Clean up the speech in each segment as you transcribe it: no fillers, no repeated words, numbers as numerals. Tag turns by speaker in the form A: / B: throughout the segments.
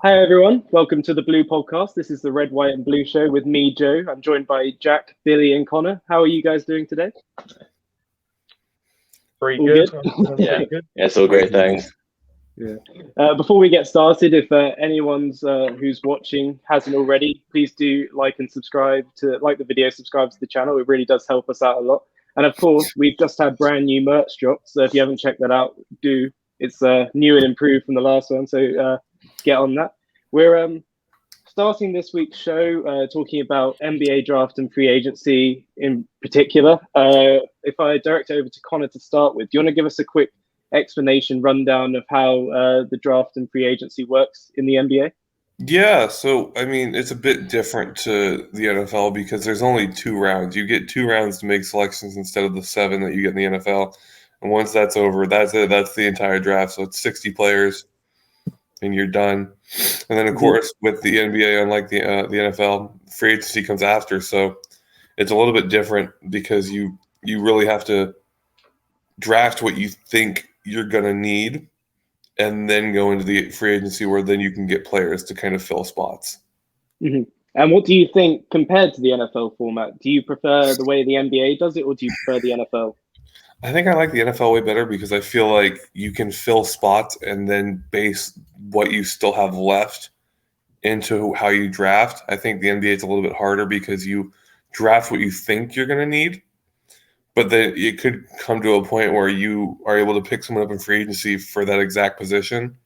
A: Hi everyone, welcome to the Blue Podcast. This is the Red, White, and Blue show with me, Joe. I'm joined by Jack, Billy, and Connor. How are you guys doing today?
B: Pretty
A: All
B: good.
A: good?
C: Yeah, it's all great. Thanks.
A: Yeah. Before we get started, if anyone's who's watching hasn't already, please do like and subscribe to the video, subscribe to the channel. It really does help us out a lot. And of course, we've just had brand new merch drops. So if you haven't checked that out, do. It's new and improved from the last one. So get on that. We're starting this week's show talking about NBA draft and free agency in particular. If I direct over to Connor to start with, do you want to give us a quick explanation rundown of how the draft and free agency works in the NBA?
D: Yeah, so I mean, it's a bit different to the NFL because there's only 2 rounds. You get 2 rounds to make selections instead of the 7 that you get in the NFL. And once that's over, that's it. That's the entire draft. So it's 60 players, and you're done. And then, of course, with the NBA, unlike the NFL, free agency comes after. So it's a little bit different because you really have to draft what you think you're going to need and then go into the free agency where then you can get players to kind of fill spots.
A: Mm-hmm. And what do you think compared to the NFL format? Do you prefer the way the NBA does it, or do you prefer the NFL?
D: I think I like the NFL way better because I feel like you can fill spots and then base what you still have left into how you draft. I think the NBA is a little bit harder because you draft what you think you're going to need, but then it could come to a point where you are able to pick someone up in free agency for that exact position.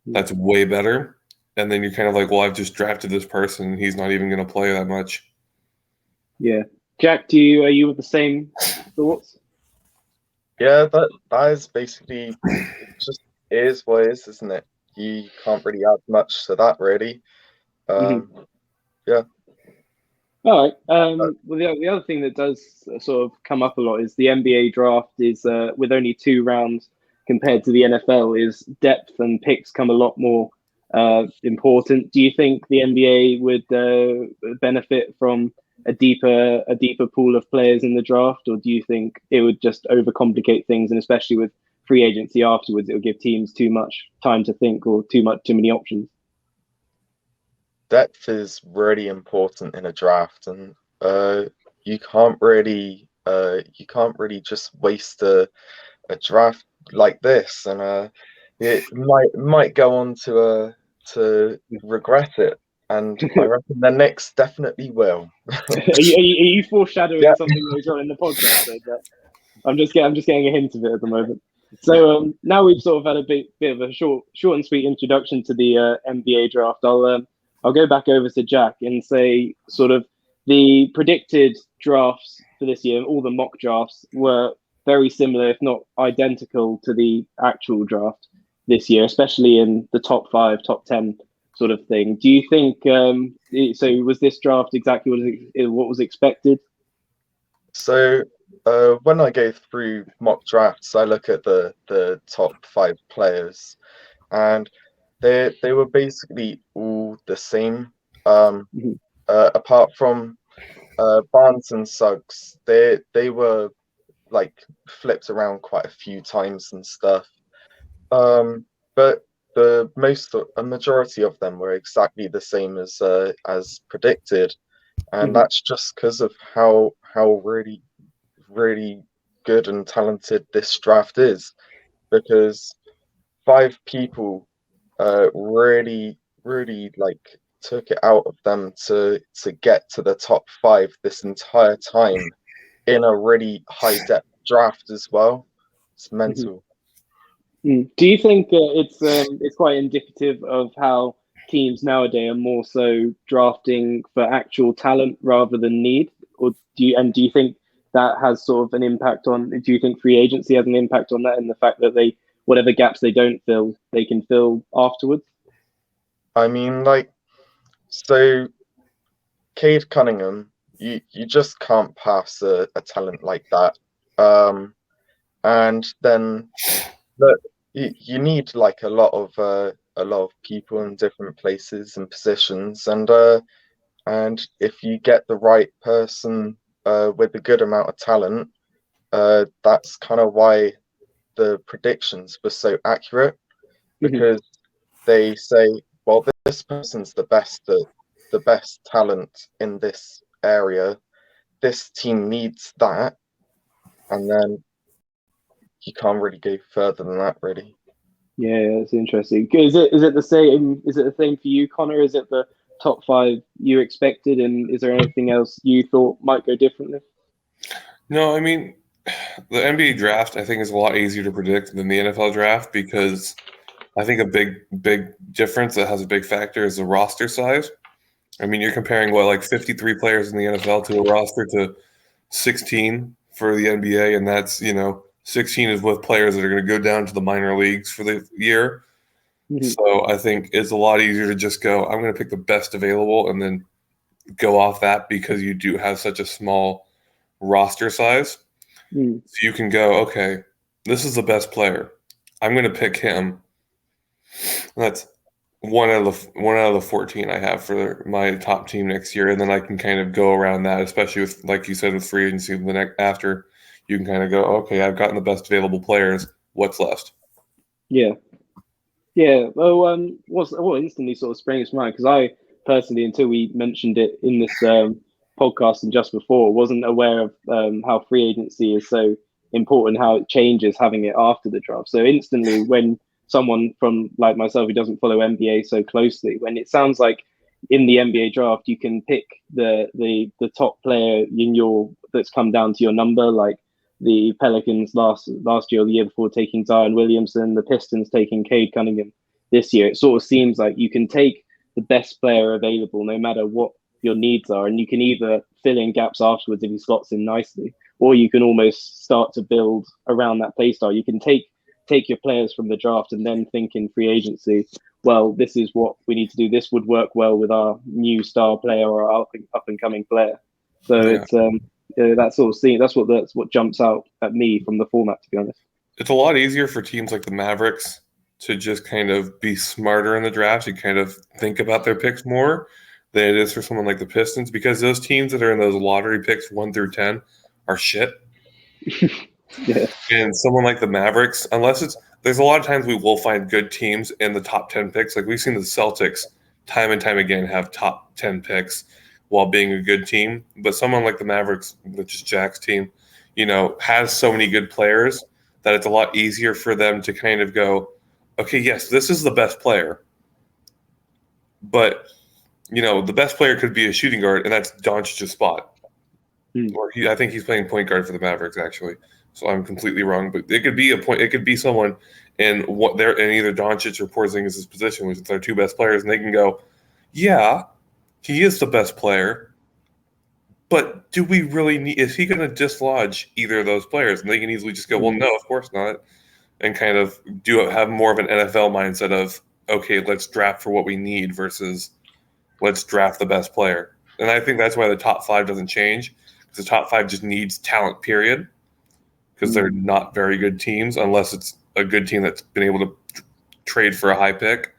D: That's way better. And then you're kind of like, well, I've just drafted this person and he's not even going to play that much.
A: Yeah. Jack, are you with the same thoughts?
B: Yeah, that is basically just is what it is, isn't it? You can't really add much to that, really. Yeah.
A: All right. Well, the other thing that does sort of come up a lot is the NBA draft is with only 2 rounds compared to the NFL is depth and picks come a lot more important. Do you think the NBA would benefit from a deeper pool of players in the draft, or do you think it would just overcomplicate things, and especially with free agency afterwards, it would give teams too much time to think or too many options?
B: Depth is really important in a draft, and you can't really just waste a draft like this, and it might go on to regret it. And I reckon the Knicks definitely will.
A: Are you foreshadowing something later on in the podcast? I'm just getting a hint of it at the moment. So now we've sort of had a bit of a short and sweet introduction to the NBA draft. I'll go back over to Jack and say sort of the predicted drafts for this year, all the mock drafts were very similar, if not identical, to the actual draft this year, especially in the top 5, top 10 sort of thing. Do you think so? Was this draft exactly what was expected?
B: So when I go through mock drafts, I look at the top 5 players, and they were basically all the same. Apart from Barnes and Suggs, they were like flipped around quite a few times and stuff. But a majority of them were exactly the same as predicted, and that's just because of how really good and talented this draft is, because 5 people really like took it out of them to get to the top 5 this entire time in a really high depth draft as well. It's mental.
A: Do you think it's quite indicative of how teams nowadays are more so drafting for actual talent rather than need, or do you think that has sort of an impact on? Do you think free agency has an impact on that, and the fact that whatever gaps they don't fill, they can fill afterwards?
B: I mean, so Cade Cunningham, you just can't pass a talent like that. And then you need like a lot of people in different places and positions, and if you get the right person with a good amount of talent, that's kind of why the predictions were so accurate, because they say well, this person's the best talent in this area. This team needs that, and then you can't really go further than that, really.
A: Yeah, it's interesting. Is it the same? Is it the same for you, Connor? Is it the top 5 you expected, and is there anything else you thought might go differently?
D: No, I mean, the NBA draft I think is a lot easier to predict than the NFL draft because I think a big difference that has a big factor is the roster size. I mean, you're comparing like 53 players in the NFL to a roster to 16 for the NBA, and that's 16 is with players that are going to go down to the minor leagues for the year.
A: Mm-hmm.
D: So I think it's a lot easier to just go, I'm going to pick the best available and then go off that because you do have such a small roster size.
A: Mm.
D: So you can go, okay, this is the best player. I'm going to pick him. That's one out of the 14 I have for my top team next year, and then I can kind of go around that, especially with, like you said, with free agency. The next after, you can kind of go, okay, I've gotten the best available players. What's left?
A: Yeah. Well, what instantly sort of sprang to mind, because I personally, until we mentioned it in this podcast and just before, wasn't aware of how free agency is so important, how it changes having it after the draft. So instantly, when someone from like myself who doesn't follow NBA so closely, when it sounds like in the NBA draft you can pick the top player in that's come down to your number, like the Pelicans last year or the year before taking Zion Williamson, the Pistons taking Cade Cunningham this year. It sort of seems like you can take the best player available no matter what your needs are, and you can either fill in gaps afterwards if he slots in nicely, or you can almost start to build around that play style. You can take your players from the draft and then think in free agency, well, this is what we need to do. This would work well with our new star player or our up and coming player. So
D: Yeah.
A: it's that sort of scene. That's what jumps out at me from the format, to be honest.
D: It's a lot easier for teams like the Mavericks to just kind of be smarter in the draft and kind of think about their picks more than it is for someone like the Pistons, because those teams that are in those lottery picks 1 through 10 are shit.
A: Yeah.
D: And someone like the Mavericks, there's a lot of times we will find good teams in the top 10 picks. Like we've seen the Celtics time and time again have top 10 picks while being a good team. But someone like the Mavericks, which is Jack's team, has so many good players that it's a lot easier for them to kind of go, okay, yes, this is the best player. But, the best player could be a shooting guard, and that's Doncic's spot. Or I think he's playing point guard for the Mavericks, actually. So I'm completely wrong. But it could be it could be someone in either Doncic or Porzingis' position, which is their 2 best players, and they can go, yeah, he is the best player, but do we really need? Is he going to dislodge either of those players? And they can easily just go, well, no, of course not, and kind of have more of an NFL mindset of, okay, let's draft for what we need versus let's draft the best player. And I think that's why the top 5 doesn't change, because the top 5 just needs talent, period, because they're not very good teams unless it's a good team that's been able to trade for a high pick.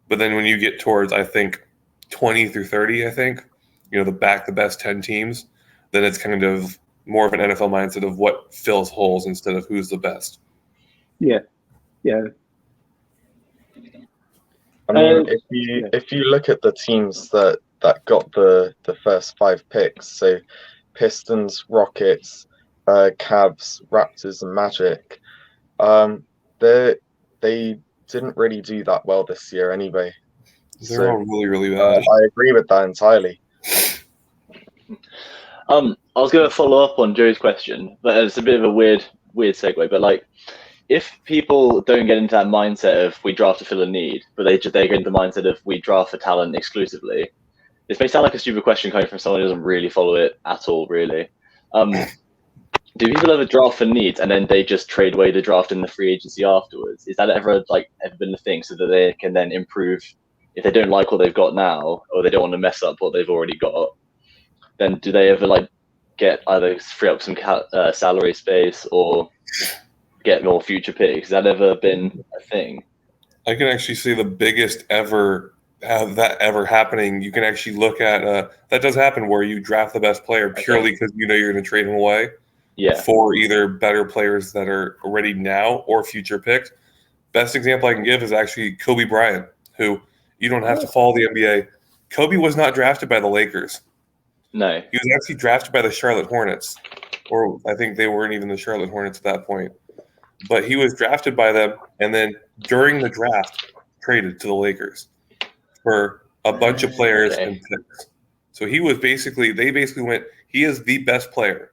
D: But then when you get towards, I think, 20 through 30, I think, the best 10 teams, then it's kind of more of an NFL mindset of what fills holes instead of who's the best.
A: Yeah.
B: I mean, if you look at the teams that got the first 5 picks, so Pistons, Rockets, Cavs, Raptors, and Magic, they didn't really do that well this year anyway.
D: They're all really, really bad.
B: I agree with that entirely.
C: I was going to follow up on Joe's question, but it's a bit of a weird segue. But like, if people don't get into that mindset of we draft to fill a need, but they get into the mindset of we draft for talent exclusively, this may sound like a stupid question coming from someone who doesn't really follow it at all, really. Do people ever draft for needs and then they just trade away the draft in the free agency afterwards? Is that ever been a thing, so that they can then improve if they don't like what they've got now, or they don't want to mess up what they've already got? Then do they ever get either free up some salary space or get more future picks? Has that ever been a thing?
D: I can actually see the biggest ever happening. You can actually look at that does happen where you draft the best player purely because you're going to trade him away for either better players that are ready now or future picks. Best example I can give is actually Kobe Bryant, who You don't have to follow the NBA. Kobe was not drafted by the Lakers.
C: No.
D: He was actually drafted by the Charlotte Hornets, or I think they weren't even the Charlotte Hornets at that point. But he was drafted by them, and then during the draft, traded to the Lakers for a bunch of players and picks. So they basically went, he is the best player,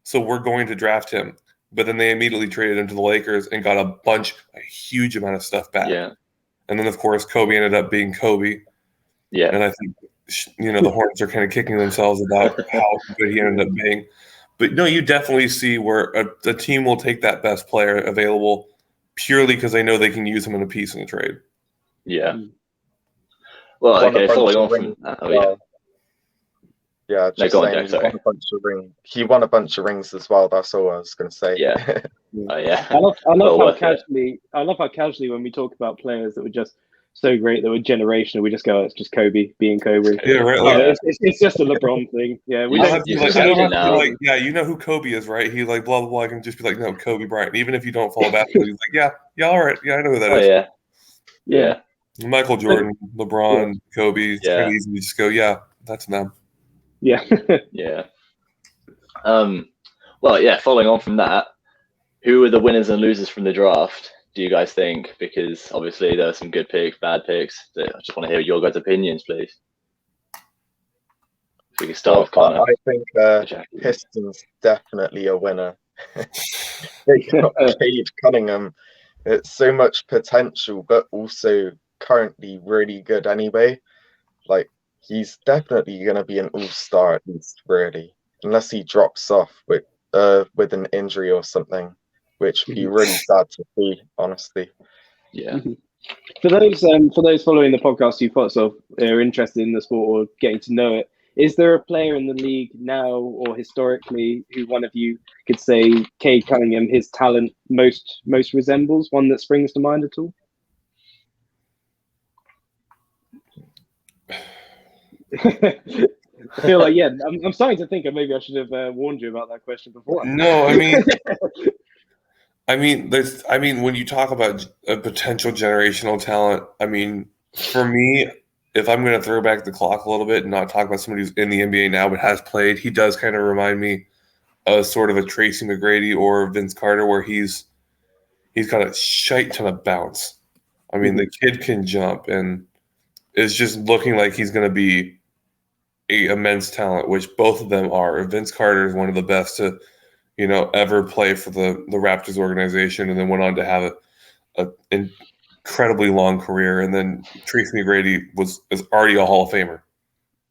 D: so we're going to draft him. But then they immediately traded him to the Lakers and got a huge amount of stuff back.
C: Yeah.
D: And then, of course, Kobe ended up being Kobe.
C: Yeah.
D: And I think, the Hornets are kind of kicking themselves about how good he ended up being. But no, you definitely see where a team will take that best player available purely because they know they can use him in a piece in a trade.
C: Yeah. Well, okay, following on from that. Oh, yeah.
B: Yeah, just saying, he won a bunch of rings as well. That's all I was going to say.
C: Yeah. Oh, yeah.
A: I love how casually when we talk about players that were just so great that were generational, we just go, it's just Kobe being Kobe.
D: Yeah, right.
A: It's just a LeBron thing. Yeah, we
D: don't have to you know who Kobe is, right? He like blah blah blah. I can just be like, no, Kobe Bryant. Even if you don't follow basketball, he's like, yeah, all right, yeah, I know who that is.
C: Yeah.
D: Michael Jordan, LeBron, Kobe. It's kind of easy to just go, yeah, that's them.
A: Yeah.
C: Yeah. Well, yeah. Following on from that, who are the winners and losers from the draft? Do you guys think? Because obviously there are some good picks, bad picks. I just want to hear your guys' opinions, please. If we can start with Conor.
B: I think Pistons definitely a winner. They got Cade Cunningham. It's so much potential, but also currently really good anyway. Like, he's definitely going to be an all-star at least, really, unless he drops off with an injury or something, which would be really sad to see, honestly.
C: Yeah.
A: For those following the podcast who are interested in the sport or getting to know it, is there a player in the league now or historically who one of you could say Cade Cunningham, his talent most resembles? One that springs to mind at all? I feel like, I'm starting to think maybe I should have warned you about that question before.
D: No, when you talk about a potential generational talent, for me, if I'm going to throw back the clock a little bit and not talk about somebody who's in the NBA now but has played, he does kind of remind me of sort of a Tracy McGrady or Vince Carter, where he's got a shite ton of bounce. The kid can jump and is just looking like he's going to be an immense talent, which both of them are. Vince Carter is one of the best to ever play for the Raptors organization, and then went on to have an incredibly long career. And then Tracy McGrady is already a Hall of Famer.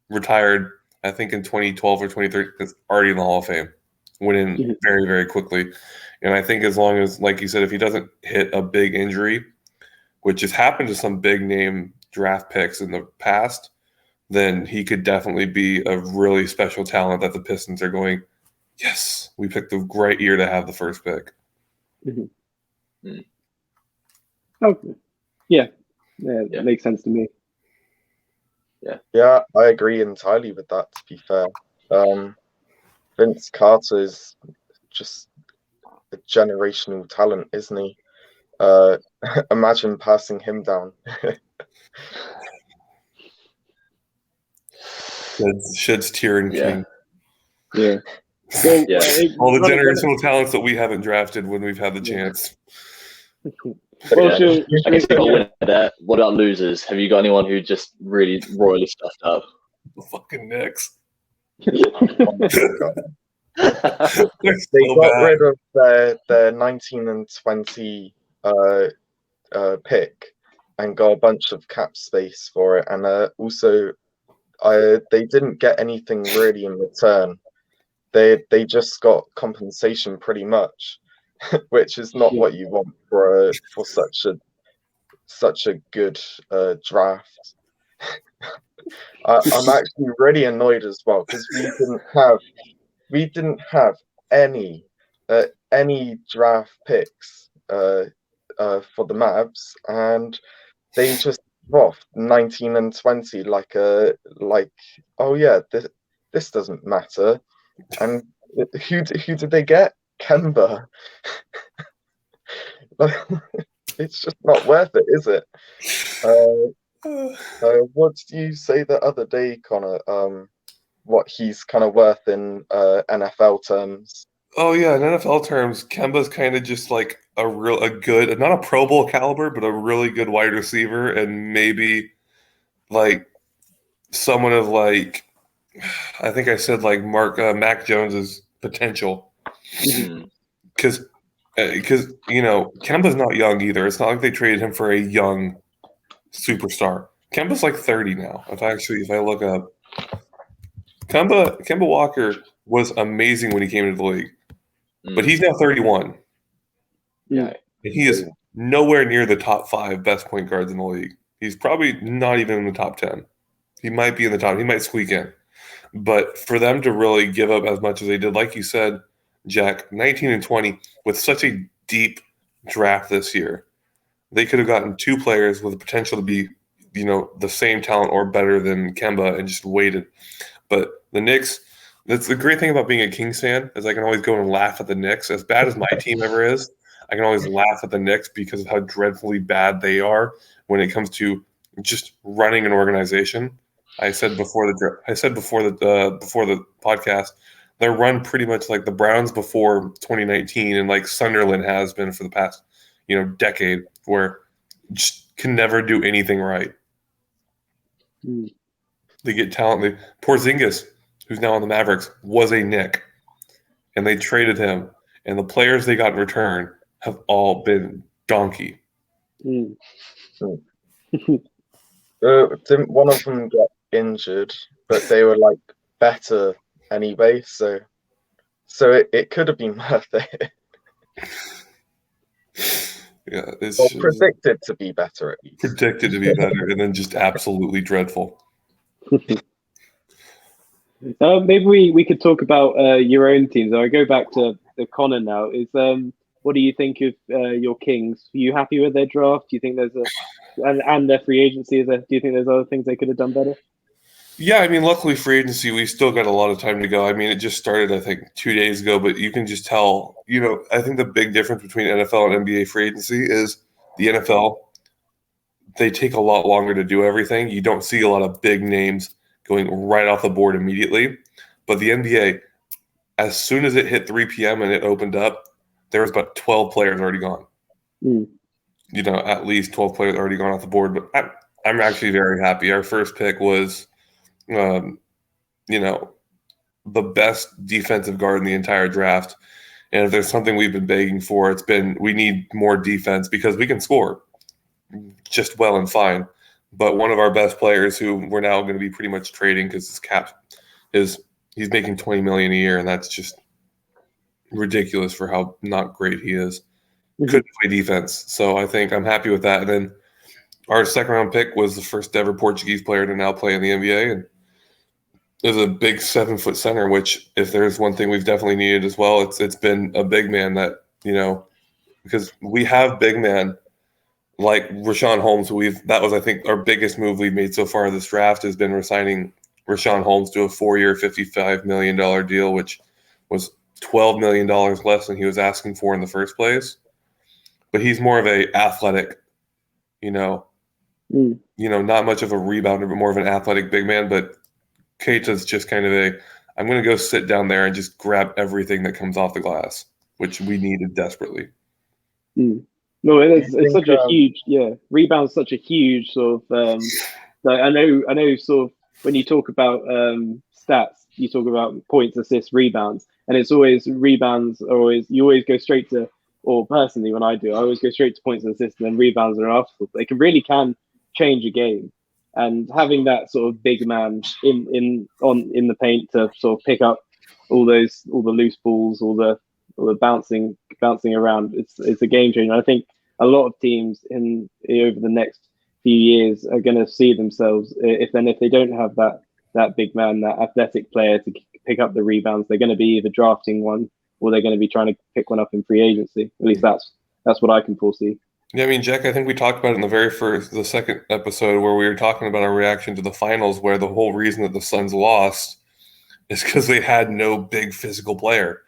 D: Retired, I think, in 2012 or 2013, is already in the Hall of Fame. Went in very, very quickly. And I think as long as, like you said, if he doesn't hit a big injury, which has happened to some big name draft picks in the past, then he could definitely be a really special talent that the Pistons are going, yes, we picked the right year to have the first pick.
A: Okay. Yeah, that makes sense to me.
B: Yeah, I agree entirely with that, to be fair. Vince Carter is just a generational talent, isn't he? Imagine passing him down.
D: Sheds Tyrion King.
A: Yeah.
D: All the generational talents that we haven't drafted when we've had the chance.
C: I guess you got a winner there. What about losers? Have you got anyone who just really royally stuffed up?
D: The fucking Knicks.
B: They got rid of their 19 and 20 pick and got a bunch of cap space for it, and also they didn't get anything really in return. They just got compensation pretty much, which is not what you want for such a good draft. I'm actually really annoyed as well because we didn't have any draft picks for the Mavs, and they just dropped 19 and 20 like oh yeah, this doesn't matter. And who did they get? Kemba. It's just not worth it, is it? What did you say the other day, Connor? What he's kind of worth in NFL terms?
D: Oh yeah, in NFL terms, Kemba's kind of just like a good, not a Pro Bowl caliber, but a really good wide receiver, and maybe like someone of like, I think I said like Mac Jones's potential,
C: Mm.
D: because Kemba's not young either. It's not like they traded him for a young superstar. Kemba's like 30 now. If I look up, Kemba Walker was amazing when he came into the league, but he's now 31.
C: Yeah.
D: And he is nowhere near the top 5 best point guards in the league. He's probably not even in the top 10. He might be in the top. He might squeak in. But for them to really give up as much as they did, like you said, Jack, 19 and 20, with such a deep draft this year, they could have gotten 2 players with the potential to be, the same talent or better than Kemba and just waited. But the Knicks, that's the great thing about being a Kings fan, is I can always go and laugh at the Knicks. As bad as my team ever is, I can always laugh at the Knicks because of how dreadfully bad they are when it comes to just running an organization. I said before the podcast, they're run pretty much like the Browns before 2019, and like Sunderland has been for the past, decade, where just can never do anything right. They get talent. Porzingis, who's now on the Mavericks, was a Knick, and they traded him, and the players they got in return have all been donkey.
B: Didn't one of them get injured, but they were like better anyway, so it could have been worth it.
D: Yeah, it's
B: predicted to be better at least.
D: Predicted to be better, and then just absolutely dreadful.
A: Maybe we could talk about your own teams. I go back to the Conor now. What do you think of your Kings? Are you happy with their draft? Do you think there's and their free agency? Do you think there's other things they could have done better?
D: Yeah, I mean, luckily free agency, we still got a lot of time to go. I mean, it just started, I think, 2 days ago, but you can just tell, I think the big difference between NFL and NBA free agency is the NFL, they take a lot longer to do everything. You don't see a lot of big names going right off the board immediately. But the NBA, as soon as it hit 3 p.m. and it opened up, there was about 12 players already gone. At least 12 players already gone off the board. But I'm actually very happy. Our first pick was the best defensive guard in the entire draft. And if there's something we've been begging for, it's been we need more defense because we can score just well and fine. But one of our best players, who we're now going to be pretty much trading because his cap he's making $20 million a year, and that's just ridiculous for how not great he is. Couldn't play defense, so I think I'm happy with that. And then our second round pick was the first ever Portuguese player to now play in the NBA, and is a big 7-foot center, which if there's one thing we've definitely needed as well, it's been a big man that, because we have big man like Rashawn Holmes, that was, I think, our biggest move we've made so far this draft has been resigning Rashawn Holmes to a 4-year, $55 million deal, which was $12 million less than he was asking for in the first place. But he's more of a athletic, not much of a rebounder, but more of an athletic big man. But Keita's just kind of I'm going to go sit down there and just grab everything that comes off the glass, which we needed desperately.
A: No, it's such a huge, rebound's such a huge sort of, I know sort of when you talk about stats, you talk about points, assists, rebounds, and it's always rebounds you always go straight to, or personally when I always go straight to points and assists, and then rebounds are after. They can change a game. And having that sort of big man in the paint to sort of pick up all the loose balls, all the bouncing around, it's a game changer. I think a lot of teams over the next few years are going to see themselves, if they don't have that big man, that athletic player to pick up the rebounds, they're going to be either drafting one or they're going to be trying to pick one up in free agency. At least that's what I can foresee.
D: Yeah, I mean, Jack, I think we talked about it in the second episode where we were talking about our reaction to the finals, where the whole reason that the Suns lost is because they had no big physical player.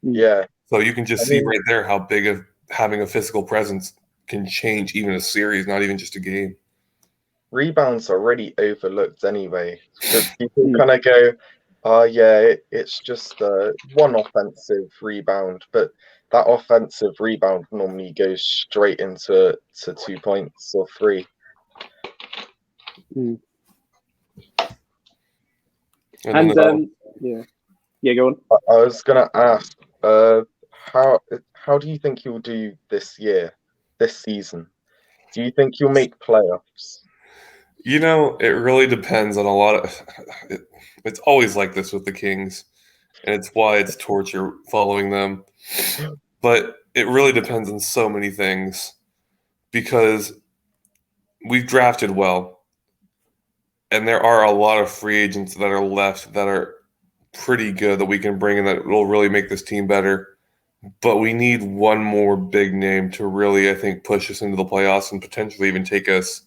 B: Yeah.
D: So you can just see right there how big of having a physical presence can change even a series, not even just a game.
B: rebounds are really overlooked anyway. Because people kind of go, "Oh yeah, it's just one offensive rebound," but that offensive rebound normally goes straight into 2 points or 3.
A: And go on.
B: I was gonna ask, how do you think you'll do this season? Do you think you'll make playoffs?
D: You know, it really depends on a lot of. It's always like this with the Kings, and it's why it's torture following them. But it really depends on so many things because we've drafted well, and there are a lot of free agents that are left that are pretty good that we can bring in that will really make this team better. But we need one more big name to really, I think, push us into the playoffs and potentially even take us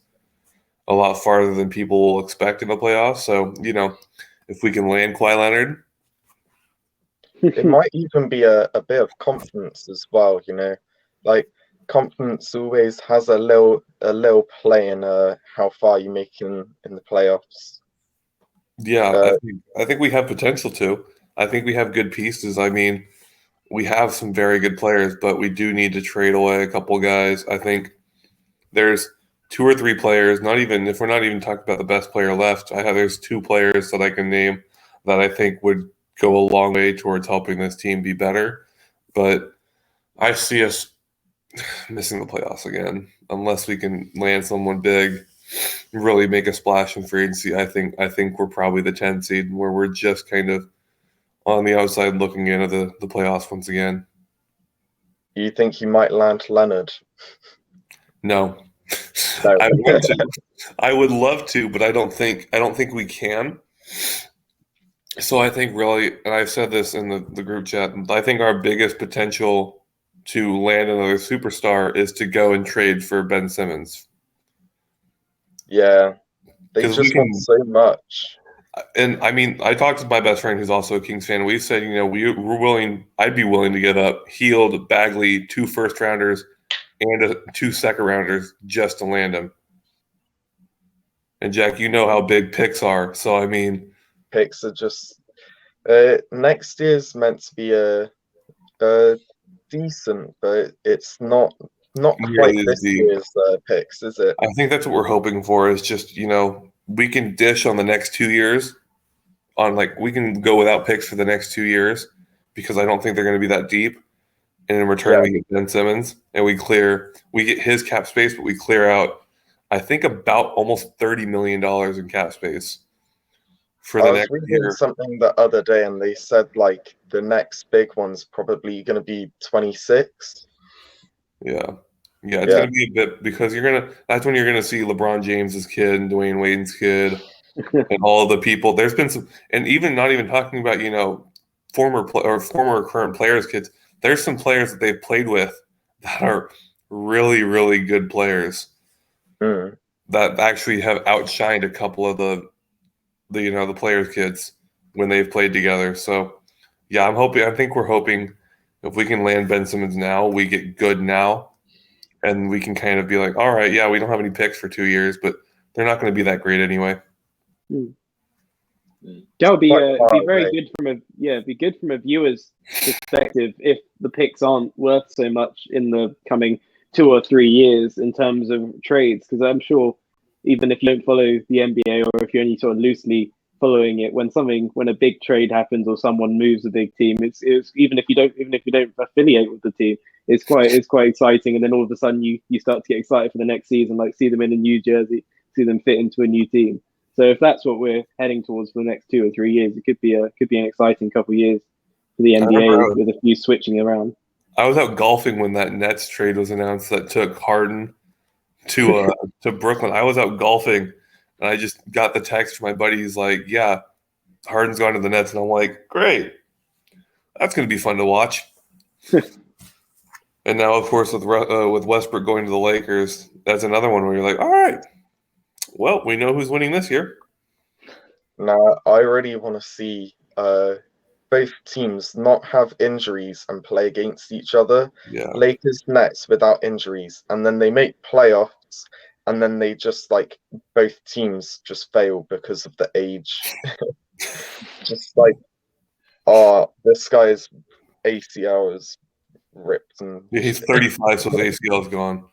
D: a lot farther than people will expect in the playoffs. So, you know, if we can land Kawhi Leonard.
B: It might even be a bit of confidence as well, you know. Like, confidence always has a little play in how far you make in the playoffs.
D: Yeah, I think we have potential to. I think we have good pieces. I mean, we have some very good players, but we do need to trade away a couple guys. I think there's 2 or 3 players, not even if we're not even talking about the best player left. There's 2 players that I can name that I think would go a long way towards helping this team be better. But I see us missing the playoffs again unless we can land someone big, really make a splash in free agency. I think we're probably the 10 seed where we're just kind of on the outside looking into the playoffs once again.
B: You think you might land Leonard?
D: No. I would love to, but I don't think we can. So I think really, and I've said this in the group chat, I think our biggest potential to land another superstar is to go and trade for Ben Simmons.
B: Yeah, they just want so much.
D: And I mean, I talked to my best friend who's also a Kings fan. We said, you know, we're willing. I'd be willing to give up Hield, Bagley, 2 first-rounders, and 2 second-rounders just to land him. And Jack, you know how big picks are. So I mean,
B: picks are just next year's meant to be a decent, but it's not quite this year's picks, is it?
D: I think that's what we're hoping for. Is just, you know, we can dish on the next 2 years. We can go without picks for the next 2 years because I don't think they're going to be that deep. And in return, we get Ben Simmons and we get his cap space, but we clear out, I think, about almost $30 million in cap space for the next year. I was reading
B: something the other day, and they said like the next big one's probably going to be 26.
D: Yeah, it's going to be a bit because that's when you're going to see LeBron James's kid and Dwayne Wade's kid and all of the people. There's been some, and even not even talking about, you know, former or current players' kids. There's some players that they've played with that are really, really good players that actually have outshined a couple of the players' kids when they've played together. So, yeah, I think we're hoping if we can land Ben Simmons now, we get good now, and we can kind of be like, all right, yeah, we don't have any picks for 2 years, but they're not going to be that great anyway.
A: That would be very good from a viewer's perspective if the picks aren't worth so much in the coming 2 or 3 years in terms of trades, because I'm sure even if you don't follow the NBA or if you're only sort of loosely following it, when a big trade happens or someone moves a big team, it's even if you don't affiliate with the team, it's quite exciting, and then all of a sudden you start to get excited for the next season, like see them in a new jersey, see them fit into a new team. So if that's what we're heading towards for the next 2 or 3 years, it could be an exciting couple of years for the NBA with a few switching around.
D: I was out golfing when that Nets trade was announced that took Harden to Brooklyn. I was out golfing and I just got the text from my buddy. He's like, "Yeah, Harden's gone to the Nets," and I'm like, "Great, that's going to be fun to watch." And now, of course, with Westbrook going to the Lakers, that's another one where you're like, "All right, well, we know who's winning this year."
B: Now, I really want to see both teams not have injuries and play against each other.
D: Yeah.
B: Lakers Nets without injuries, and then they make playoffs, and then they just like both teams just fail because of the age. Just like, oh, this guy's ACL is ripped, and
D: He's 35, so his ACL is gone.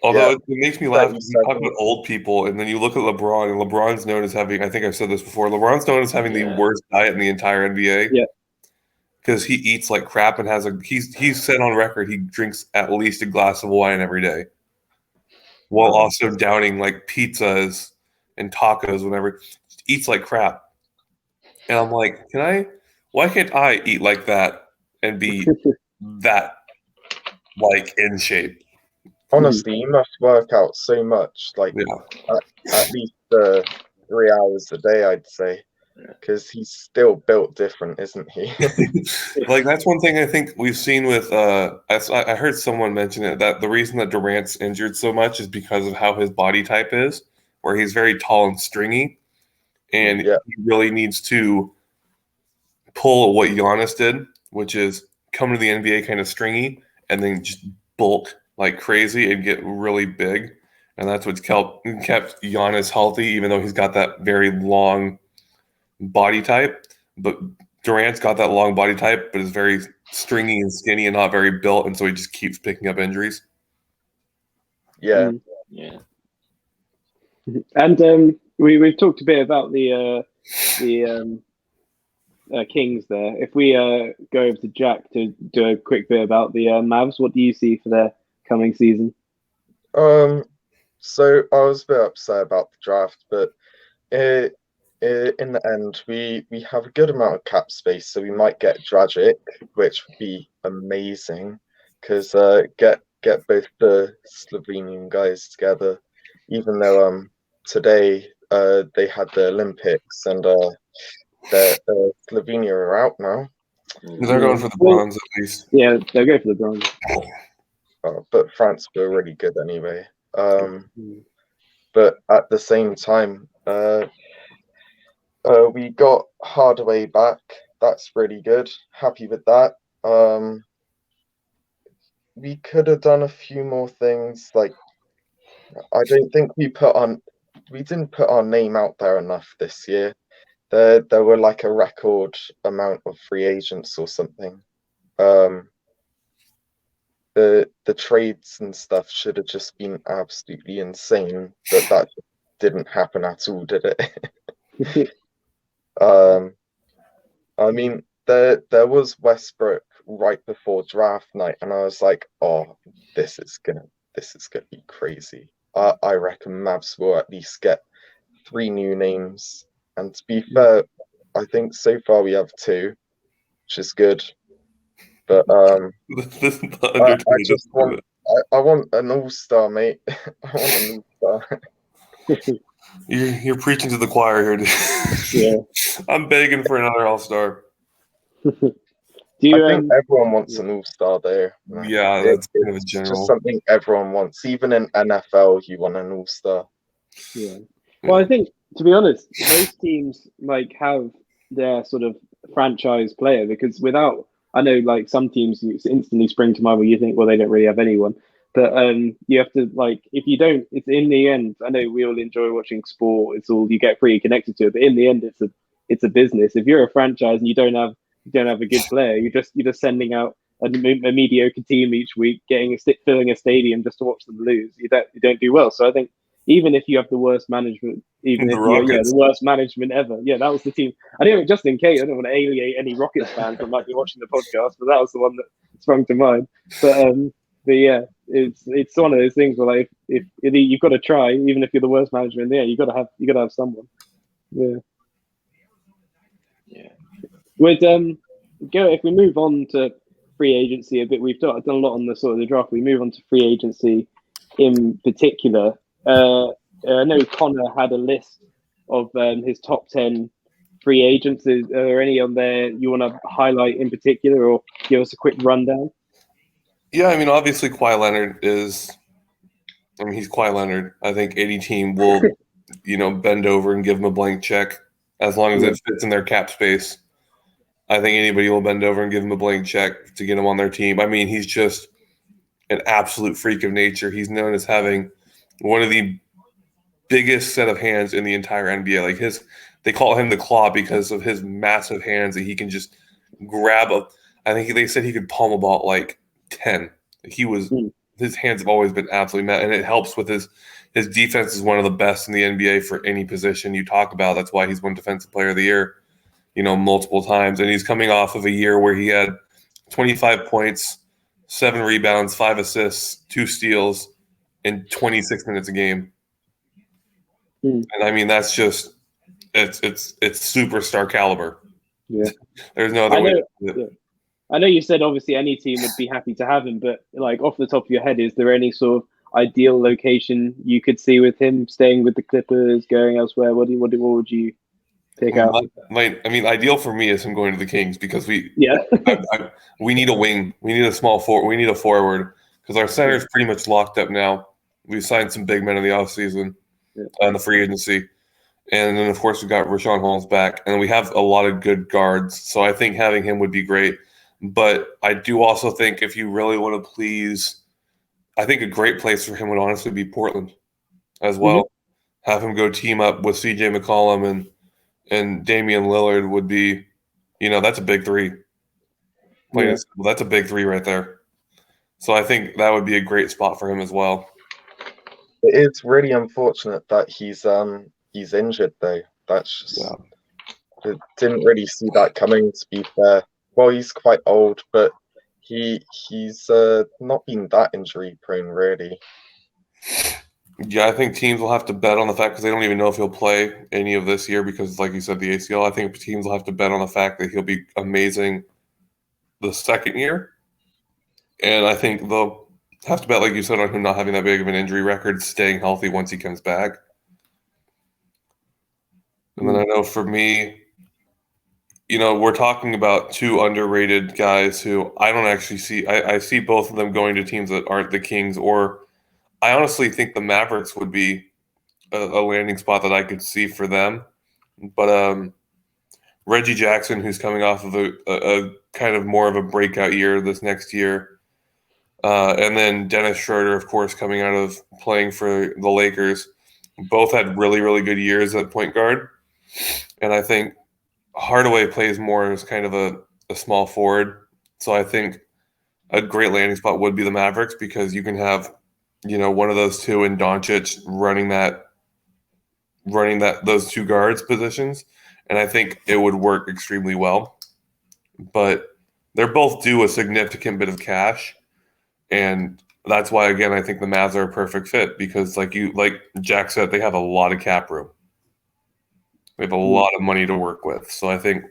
D: Although it makes me laugh because you talk about old people, and then you look at LeBron, and LeBron's known as having, I think I've said this before, LeBron's known as having the worst diet in the entire NBA.
A: Yeah.
D: Because he eats like crap and he's said on record he drinks at least a glass of wine every day. While also downing like pizzas and tacos whenever eats like crap. And I'm like, why can't I eat like that and be that like in shape?
B: Honestly, you must work out so much, like at least 3 hours a day, I'd say, because he's still built different, isn't he?
D: Like that's one thing I think we've seen with. I heard someone mention it that the reason that Durant's injured so much is because of how his body type is, where he's very tall and stringy, and he really needs to pull what Giannis did, which is come to the NBA kind of stringy and then just bulk like crazy and get really big. And that's what's kept Giannis healthy, even though he's got that very long body type. But Durant's got that long body type, but is very stringy and skinny and not very built. And so he just keeps picking up injuries.
B: Yeah.
A: And we've talked a bit about the Kings there. If we go over to Jack to do a quick bit about the Mavs, what do you see for their coming season?
B: So I was a bit upset about the draft, but in the end, we have a good amount of cap space, so we might get Dragic, which would be amazing, because get both the Slovenian guys together. Even though today they had the Olympics and Slovenia are out now.
D: They're going for the bronze at least.
A: Yeah, they'll go for the bronze.
B: But France were really good anyway. But at the same time, we got Hardaway back. That's really good. Happy with that. We could have done a few more things. Like, I don't think we didn't put our name out there enough this year. There were like a record amount of free agents or something. The trades and stuff should have just been absolutely insane, but that didn't happen at all, did it? I mean, there was Westbrook right before draft night, and I was like, oh, this is gonna be crazy. I reckon Mavs will at least get 3 new names. And to be fair, I think so far we have 2, which is good. But I just want I want an all-star, mate. I want an all-star.
D: You're preaching to the choir here.
A: Yeah.
D: I'm begging for another all-star.
B: I think everyone wants an all-star there.
D: Yeah, that's kind of a general.
B: Just something everyone wants. Even in NFL, you want an all-star.
A: Yeah. Well, I think, to be honest, most teams like have their sort of franchise player, because without, I know like some teams you instantly spring to mind where you think, well, they don't really have anyone. But you have to, like, if you don't, it's in the end, I know we all enjoy watching sport. It's all, you get pretty connected to it. But in the end, it's a business. If you're a franchise and you don't have a good player, you're just sending out a mediocre team each week, filling a stadium just to watch them lose. You don't do well. So I think even if you have the worst management, even if you're the worst management ever, that was the team. I don't, just in case, I don't want to alienate any Rockets fans that might be watching the podcast, but that was the one that sprung to mind. But yeah, it's one of those things where, like, if you've got to try, even if you're the worst management there, you got to have someone. Yeah. If we move on to free agency a bit, we've done a lot on the sort of the draft. We move on to free agency in particular. I know Conor had a list of his top 10 free agents. Are there any on there you want to highlight in particular, or give us a quick rundown?
D: Yeah, I mean, obviously Kawhi Leonard he's Kawhi Leonard. I think any team will, bend over and give him a blank check as long as it fits in their cap space. I think anybody will bend over and give him a blank check to get him on their team. I mean, he's just an absolute freak of nature. He's known as having one of the biggest set of hands in the entire NBA. Like they call him the Claw because of his massive hands that he can just grab a. I think they said he could palm a ball like 10. His hands have always been absolutely mad, and it helps with his defense is one of the best in the NBA for any position you talk about. That's why he's won Defensive Player of the Year, multiple times. And he's coming off of a year where he had 25 points, 7 rebounds, 5 assists, 2 steals in 26 minutes a game. And I mean, that's just it's superstar caliber.
A: Yeah,
D: there's no other way to do it.
A: Yeah. I know you said obviously any team would be happy to have him, but like off the top of your head, is there any sort of ideal location you could see with him staying with the Clippers, going elsewhere? What would you pick out?
D: Ideal for me is him going to the Kings because we need a wing, we need a small forward, we need a forward because our center is pretty much locked up now. We've signed some big men in the offseason and the free agency. And then, of course, we've got Rashawn Holmes back. And we have a lot of good guards. So I think having him would be great. But I do also think if you really want to please, I think a great place for him would honestly be Portland as well. Mm-hmm. Have him go team up with CJ McCollum and Damian Lillard would be, that's a big three. That's a big three right there. So I think that would be a great spot for him as well.
B: It's really unfortunate that he's injured though. That's just didn't really see that coming, to be fair. Well, he's quite old, but he's not been that injury prone really.
D: Yeah, I think teams will have to bet on the fact because they don't even know if he'll play any of this year because, like you said, the ACL. I think teams will have to bet on the fact that he'll be amazing the second year, and I think they'll have to bet, like you said, on him not having that big of an injury record, staying healthy once he comes back. And then I know for me, we're talking about 2 underrated guys who I don't actually see. I see both of them going to teams that aren't the Kings, or I honestly think the Mavericks would be a landing spot that I could see for them. But Reggie Jackson, who's coming off of a kind of more of a breakout year this next year, and then Dennis Schroeder, of course, coming out of playing for the Lakers, both had really, really good years at point guard. And I think Hardaway plays more as kind of a small forward. So I think a great landing spot would be the Mavericks because you can have, one of those two in Doncic running those 2 guards positions. And I think it would work extremely well. But they're both due a significant bit of cash. And that's why, again, I think the Mavs are a perfect fit because like Jack said, they have a lot of cap room. They have a lot of money to work with. So I think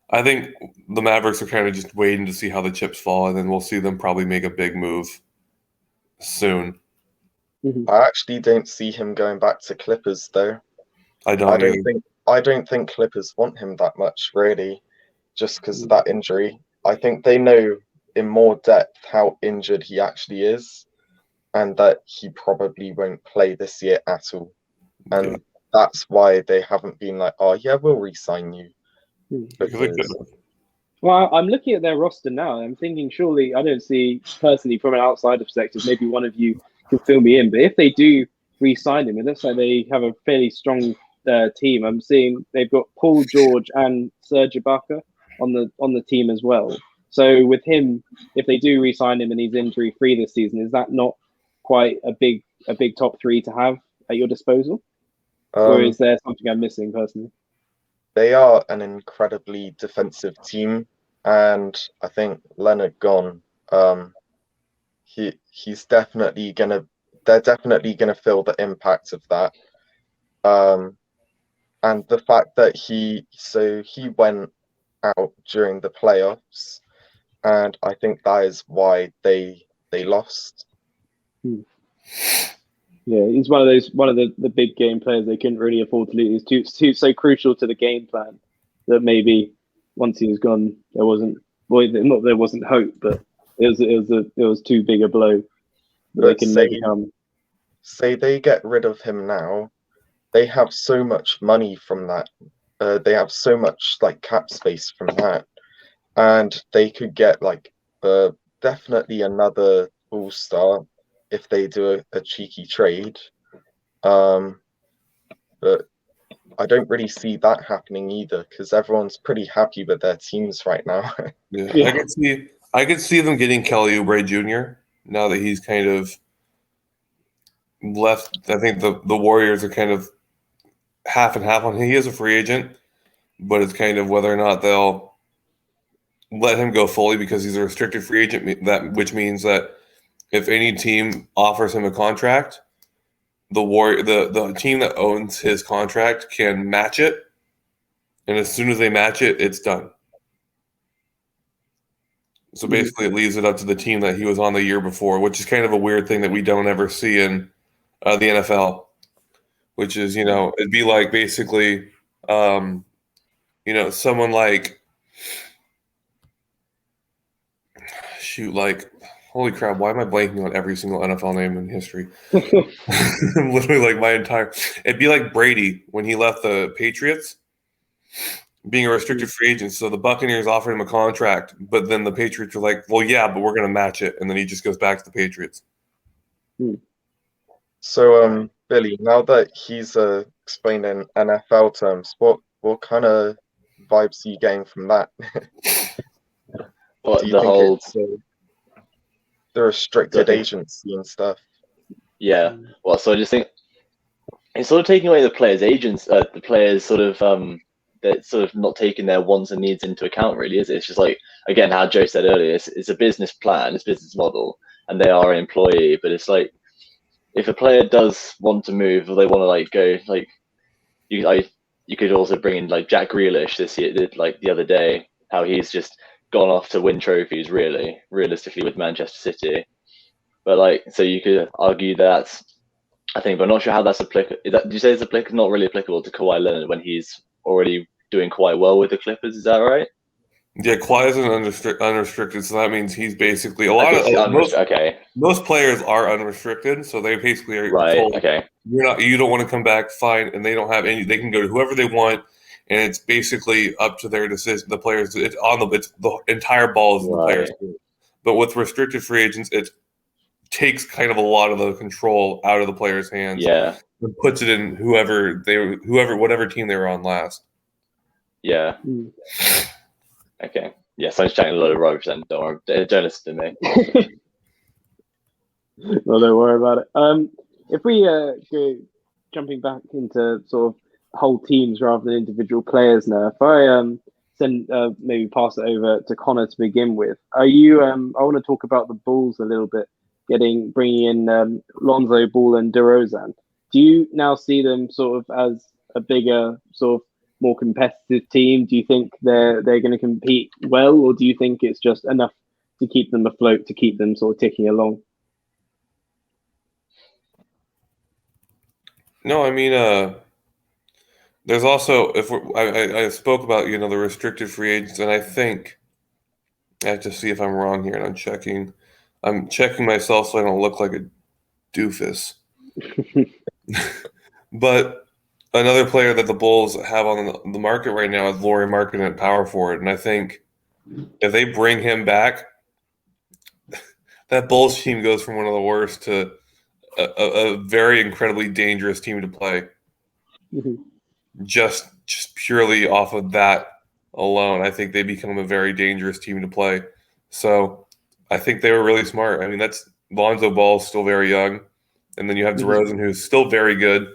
D: the Mavericks are kind of just waiting to see how the chips fall, and then we'll see them probably make a big move soon.
B: I actually don't see him going back to Clippers though.
D: I
B: don't think Clippers want him that much really, just because of that injury. I think they know in more depth how injured he actually is, and that he probably won't play this year at all. And that's why they haven't been like, oh yeah, we'll re-sign you.
A: Well, I'm looking at their roster now. I'm thinking surely I don't see personally from an outsider perspective. Maybe one of you can fill me in. But if they do re-sign him, it looks like they have a fairly strong team. I'm seeing they've got Paul George and Serge Ibaka on the team as well. So with him, if they do re-sign him and he's injury free this season, is that not quite a big top 3 to have at your disposal? Or is there something I'm missing personally?
B: They are an incredibly defensive team, and I think Leonard gone. He's definitely gonna. They're definitely gonna feel the impact of that. And the fact that he went out during the playoffs, and I think that is why they lost.
A: Yeah, he's one of the big game players they couldn't really afford to lose. He's so crucial to the game plan that maybe once he was gone, there wasn't hope, but it was too big a blow. They can maybe come.
B: Say they get rid of him now, they have so much money from that. They have so much cap space from that, and they could get definitely another all-star. if they do a cheeky trade. But I don't really see that happening either because everyone's pretty happy with their teams right now.
D: Yeah,
A: Yeah.
D: I could see them getting Kelly Oubre Jr. now that he's kind of left. I think the Warriors are kind of half and half on him. He is a free agent, but it's kind of whether or not they'll let him go fully because he's a restricted free agent. Which means that if any team offers him a contract, the team that owns his contract can match it, and as soon as they match it, it's done. So basically, it leaves it up to the team that he was on the year before, which is kind of a weird thing that we don't ever see in the NFL. Which is, it'd be like basically, someone like, holy crap, why am I blanking on every single NFL name in history? I'm literally like it'd be like Brady when he left the Patriots, being a restricted free agent. So the Buccaneers offered him a contract, but then the Patriots were like, well, yeah, but we're going to match it. And then he just goes back to the Patriots.
B: So, Billy, now that he's explained in NFL terms, what kind of vibes are you getting from that?
C: What
B: Do you
C: the
B: think
C: whole?
B: it's the restricted agency and stuff?
C: Yeah. Well, so I just think it's sort of taking away the players' agents, the players sort of they're sort of not taking their wants and needs into account. Really, is it? It's just like again how Joe said earlier. It's a business plan, it's a business model, and they are an employee. But it's like if a player does want to move or they want to like go like you could also bring in like Jack Grealish this year, like the other day, how he's just gone off to win trophies realistically with Manchester City. But like, so you could argue that I think, but I'm not sure how that's applicable. Do you say it's applicable? Not really applicable to Kawhi Leonard when he's already doing quite well with the Clippers. Is that right?
D: Yeah, Kawhi isn't unrestricted, so that means he's basically
C: Okay.
D: Most players are unrestricted, so they basically are
C: Right.
D: told
C: Okay.
D: you don't want to come back, fine, and they don't have any. They can go to whoever they want, and it's basically up to their decision. The players, it's the entire ball is in the players' field. But with restricted free agents, it takes kind of a lot of the control out of the players' hands.
C: Yeah.
D: And puts it in whatever team they were on last.
C: Yeah. Okay. Yeah, so I'm just chatting a lot of rubbish then. Don't worry. Don't listen to me.
A: Well, don't worry about it. If we go jumping back into sort of whole teams rather than individual players now, if I maybe pass it over to Conor to begin with. Are you? I want to talk about the Bulls a little bit, bringing in Lonzo Ball and DeRozan. Do you now see them sort of as a bigger, sort of more competitive team? Do you think they're going to compete well, or do you think it's just enough to keep them afloat, to keep them sort of ticking along?
D: No, I mean, there's also I spoke about the restricted free agents, and I think I have to see if I'm wrong here, and I'm checking myself so I don't look like a doofus. But another player that the Bulls have on the market right now is Lauri Markkanen at power forward, and I think if they bring him back, that Bulls team goes from one of the worst to a very incredibly dangerous team to play. Just purely off of that alone, I think they become a very dangerous team to play. So I think they were really smart. I mean, that's Lonzo Ball's still very young, and then you have DeRozan, who's still very good,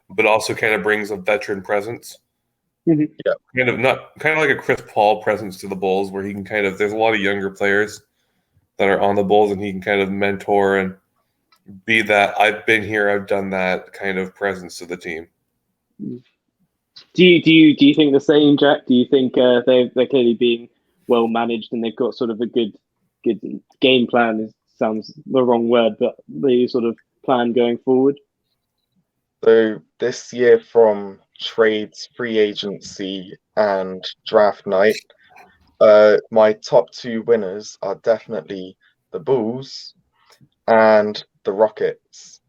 D: but also kind of brings a veteran presence.
B: Yeah,
D: kind of like a Chris Paul presence to the Bulls, where he can there's a lot of younger players that are on the Bulls, and he can kind of mentor and be that I've been here, I've done that kind of presence to the team.
A: Do you think the same, Jack? Do you think they're clearly being well managed and they've got sort of a good game plan? It sounds the wrong word, but the sort of plan going forward.
B: So this year, from trades, free agency, and draft night, my top two winners are definitely the Bulls and the Rockets.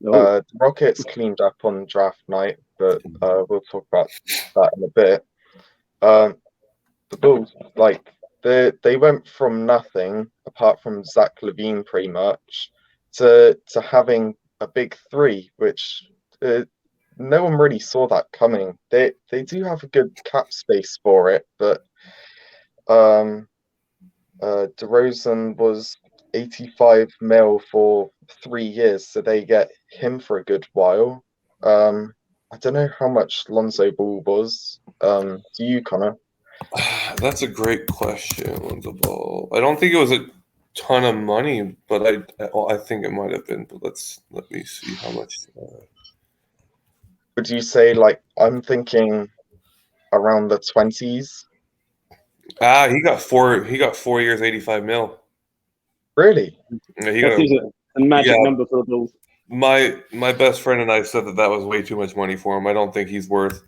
B: The Rockets cleaned up on draft night, but we'll talk about that in a bit. The Bulls, they went from nothing, apart from Zach LaVine pretty much, to having a big three, which no one really saw that coming. They do have a good cap space for it, but DeRozan was 85 mil for 3 years, so they get him for a good while. I don't know how much Lonzo Ball was. Do you, Connor?
D: That's a great question, Lonzo Ball. I don't think it was a ton of money, but I think it might have been. But let me see how much.
B: Would you say, like, I'm thinking around the 20s?
D: He got 4 years, 85 mil.
B: Really?
D: Yeah, he
A: That
D: got
A: seems a magic number for the Bulls.
D: my best friend and I said that was way too much money for him. I don't think he's worth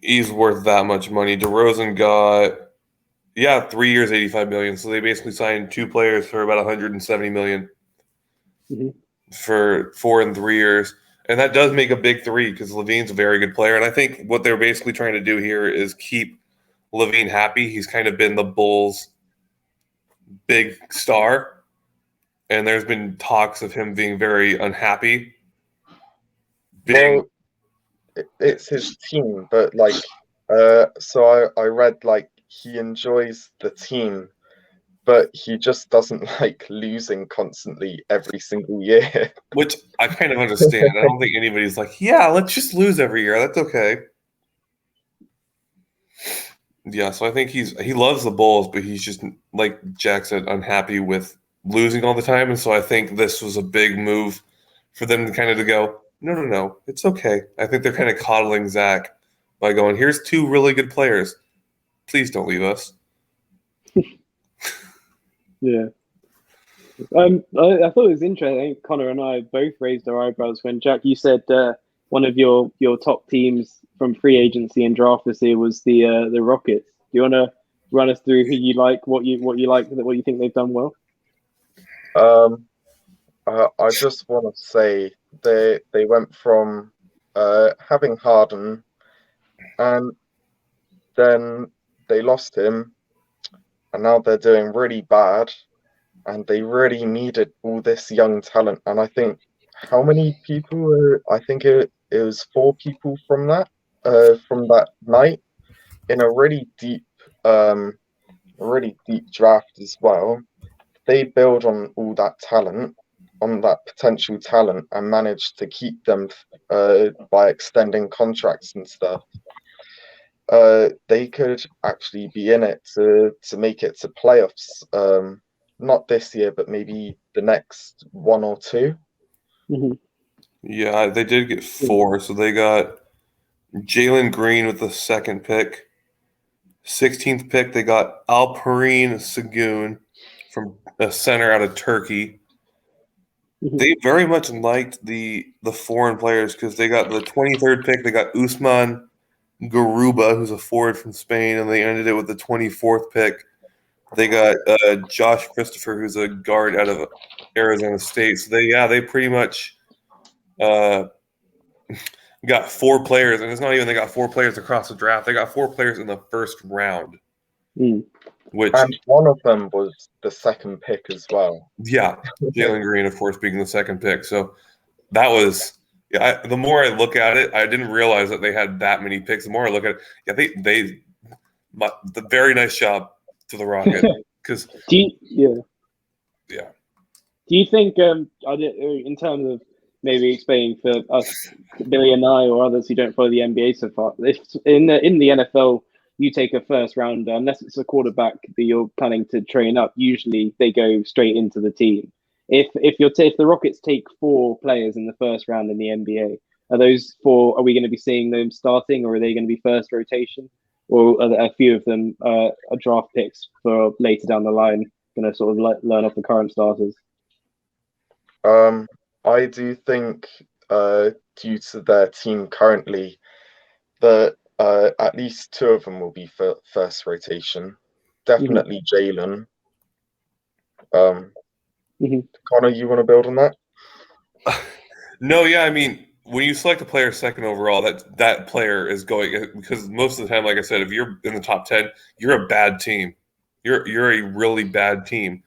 D: that much money. DeRozan got 3 years, 85 million. So they basically signed 2 players for about 170 million for 4 and 3 years. And that does make a big three because Levine's a very good player. And I think what they're basically trying to do here is keep Levine happy. He's kind of been the Bulls' big star. And there's been talks of him being very unhappy.
B: Well, it's his team, but like, so I read like he enjoys the team, but he just doesn't like losing constantly every single year.
D: Which I kind of understand. I don't think anybody's like, yeah, let's just lose every year. That's okay. Yeah, so I think he loves the Bulls, but he's just, like Jack said, unhappy with losing all the time. And so I think this was a big move for them to kind of go, no, it's okay. I think they're kind of coddling Zach by going, here's 2 really good players. Please don't leave us.
A: Yeah. I thought it was interesting. Connor and I both raised our eyebrows when, Jack, you said one of your top teams from free agency and draft this year was the Rockets. Do you want to run us through who you like, what you like, what you think they've done well?
B: I just want to say they went from having Harden, and then they lost him, and now they're doing really bad, and they really needed all this young talent. And I think how many people? I think it was 4 people from that night in a really deep draft as well. They build on all that talent, on that potential talent, and managed to keep them by extending contracts and stuff. They could actually be in it to make it to playoffs. Not this year, but maybe the next 1 or 2.
A: Mm-hmm.
D: Yeah, they did get 4. So they got Jalen Green with the 2nd pick. 16th pick, they got Alperen Sengun from a center out of Turkey.
A: Mm-hmm.
D: They very much liked the foreign players because they got the 23rd pick. They got Usman Garuba, who's a forward from Spain, and they ended it with the 24th pick. They got Josh Christopher, who's a guard out of Arizona State. So they pretty much got 4 players, and it's not even they got 4 players across the draft. They got 4 players in the first round. Which,
B: and one of them was the 2nd pick as well.
D: Yeah, Jalen Green, of course, being the 2nd pick. So that was the more I look at it, I didn't realize that they had that many picks. The more I look at it, the very nice job to the Rockets. Because
A: do you think in terms of maybe explaining for us, Billy and I, or others who don't follow the NBA so far, if in the NFL you take a first rounder, unless it's a quarterback that you're planning to train up, usually they go straight into the team. If the Rockets take 4 players in the first round in the NBA, are those 4? Are we going to be seeing them starting, or are they going to be first rotation, or are a few of them are draft picks for later down the line, going to sort of learn off the current starters?
B: I do think, due to their team currently, that at least 2 of them will be for first rotation. Definitely Jalen. Connor, you want to build on that?
D: No, yeah, I mean, when you select a player 2nd overall, that player is going, because most of the time, like I said, if you're in the top 10, you're a bad team. You're a really bad team.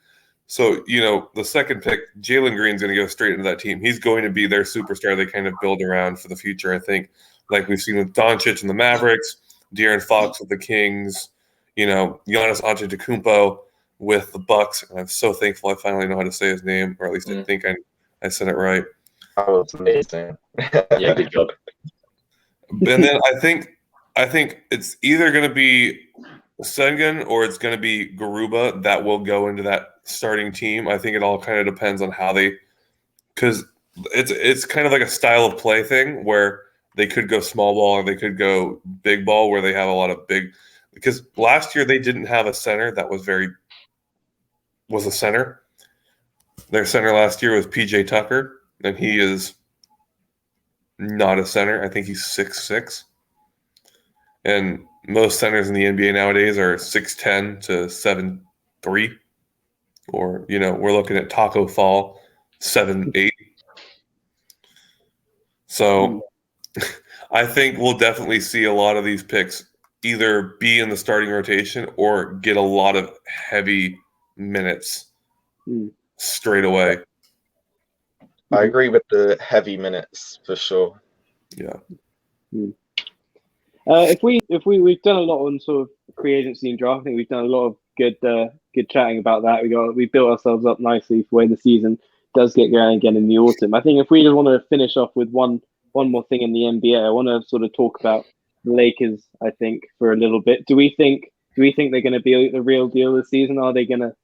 D: So, the second pick, Jalen Green's going to go straight into that team. He's going to be their superstar they kind of build around for the future, I think. Like we've seen with Doncic and the Mavericks, De'Aaron Fox with the Kings, Giannis Antetokounmpo with the Bucks. And I'm so thankful I finally know how to say his name, or at least I think I said it right.
B: That was amazing.
C: Yeah, good job.
D: And then I think it's either going to be Sengun or it's going to be Garuba that will go into that starting team. I think it all kind of depends on how because it's kind of like a style of play thing where they could go small ball or they could go big ball where they have a lot of big. Because last year they didn't have a center that was a center. Their center last year was PJ Tucker, and he is not a center. I think he's 6'6". And most centers in the NBA nowadays are 6'10" to 7'3". Or, we're looking at Taco Fall, 7'8". So I think we'll definitely see a lot of these picks either be in the starting rotation or get a lot of heavy minutes straight away.
B: I agree with the heavy minutes for sure.
D: Yeah.
A: If we've done a lot on sort of free agency and draft, I think we've done a lot of good chatting about that. We built ourselves up nicely for when the season does get going again in the autumn. I think if we just want to finish off with one more thing in the NBA, I want to sort of talk about the Lakers. I think for a little bit. Do we think they're going to be the real deal this season? Are they gonna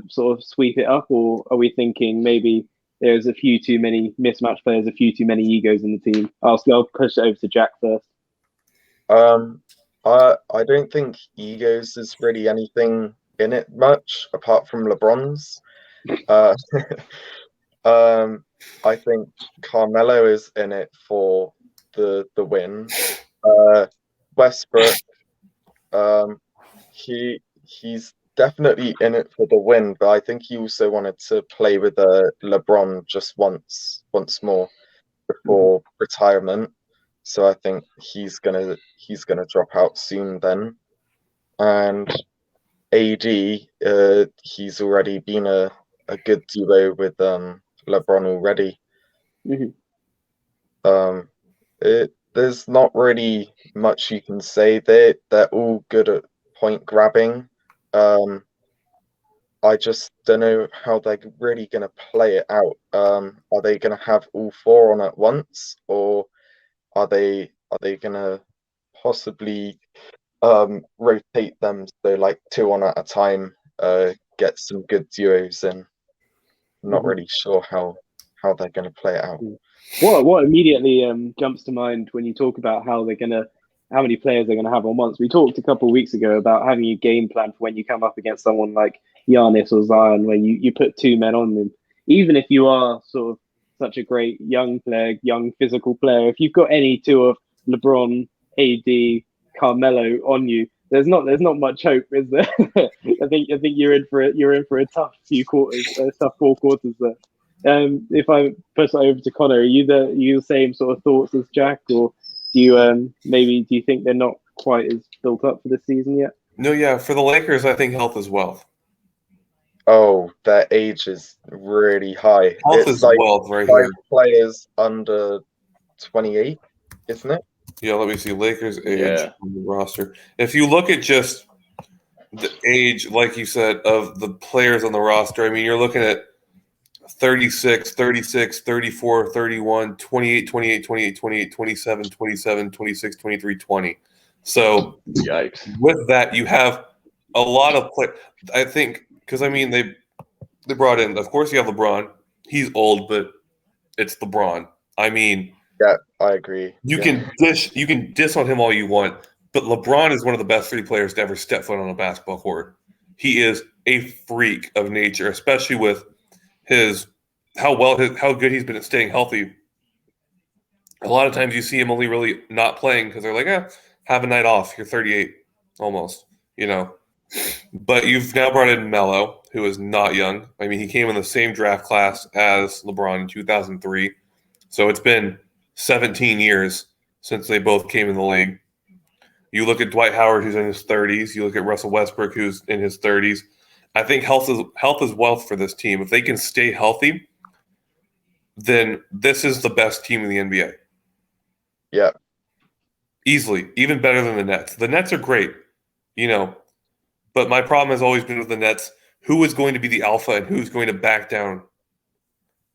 A: sort of sweep it up, or are we thinking maybe there's a few too many mismatched players, a few too many egos in the team? I'll push it over to Jack first.
B: I don't think egos is really anything in it much apart from LeBron's. I think Carmelo is in it for the win. Westbrook, he's definitely in it for the win, but I think he also wanted to play with LeBron just once more before retirement. So I think he's gonna drop out soon then. And AD, he's already been a good duo with LeBron already. There's not really much you can say. They're all good at point grabbing. I just don't know how they're really gonna play it out. Are they gonna have all four on at once, or are they gonna possibly rotate them so like two on at a time, get some good duos in? I'm not really sure how they're gonna play it out.
A: What immediately jumps to mind when you talk about how many players they're gonna have on once? We talked a couple of weeks ago about having a game plan for when you come up against someone like Giannis or Zion, when you put two men on them. Even if you are sort of such a great young physical player, if you've got any two of LeBron, AD, Carmelo on you, there's not much hope, is there? I think you're in for a tough few quarters, tough 4 quarters there. If I push it over to Conor, are you the same sort of thoughts as Jack, or do you think they're not quite as built up for this season yet?
D: No, yeah. For the Lakers, I think health is wealth.
B: Oh, their age is really high.
D: Health is like wealth right here.
B: Players under 28, isn't it?
D: Yeah, let me see. Lakers age on the roster. If you look at just the age, like you said, of the players on the roster, I mean, you're looking at 36, 36, 34, 31, 28, 28, 28, 28, 27, 27, 26, 23, 20. So
C: yikes.
D: With that, you have a lot of play. I think because I mean they brought in. Of course, you have LeBron. He's old, but it's LeBron. I mean,
B: yeah, I agree.
D: You can diss on him all you want, but LeBron is one of the best 3 players to ever step foot on a basketball court. He is a freak of nature, especially with how good he's been at staying healthy. A lot of times you see him only really not playing because they're like, have a night off. You're 38 almost, But you've now brought in Melo, who is not young. I mean, he came in the same draft class as LeBron in 2003. So it's been 17 years since they both came in the league. You look at Dwight Howard, who's in his 30s. You look at Russell Westbrook, who's in his 30s. I think health is wealth for this team. If they can stay healthy, then this is the best team in the NBA.
B: Yeah.
D: Easily, even better than the Nets. The Nets are great, but my problem has always been with the Nets, who is going to be the alpha and who's going to back down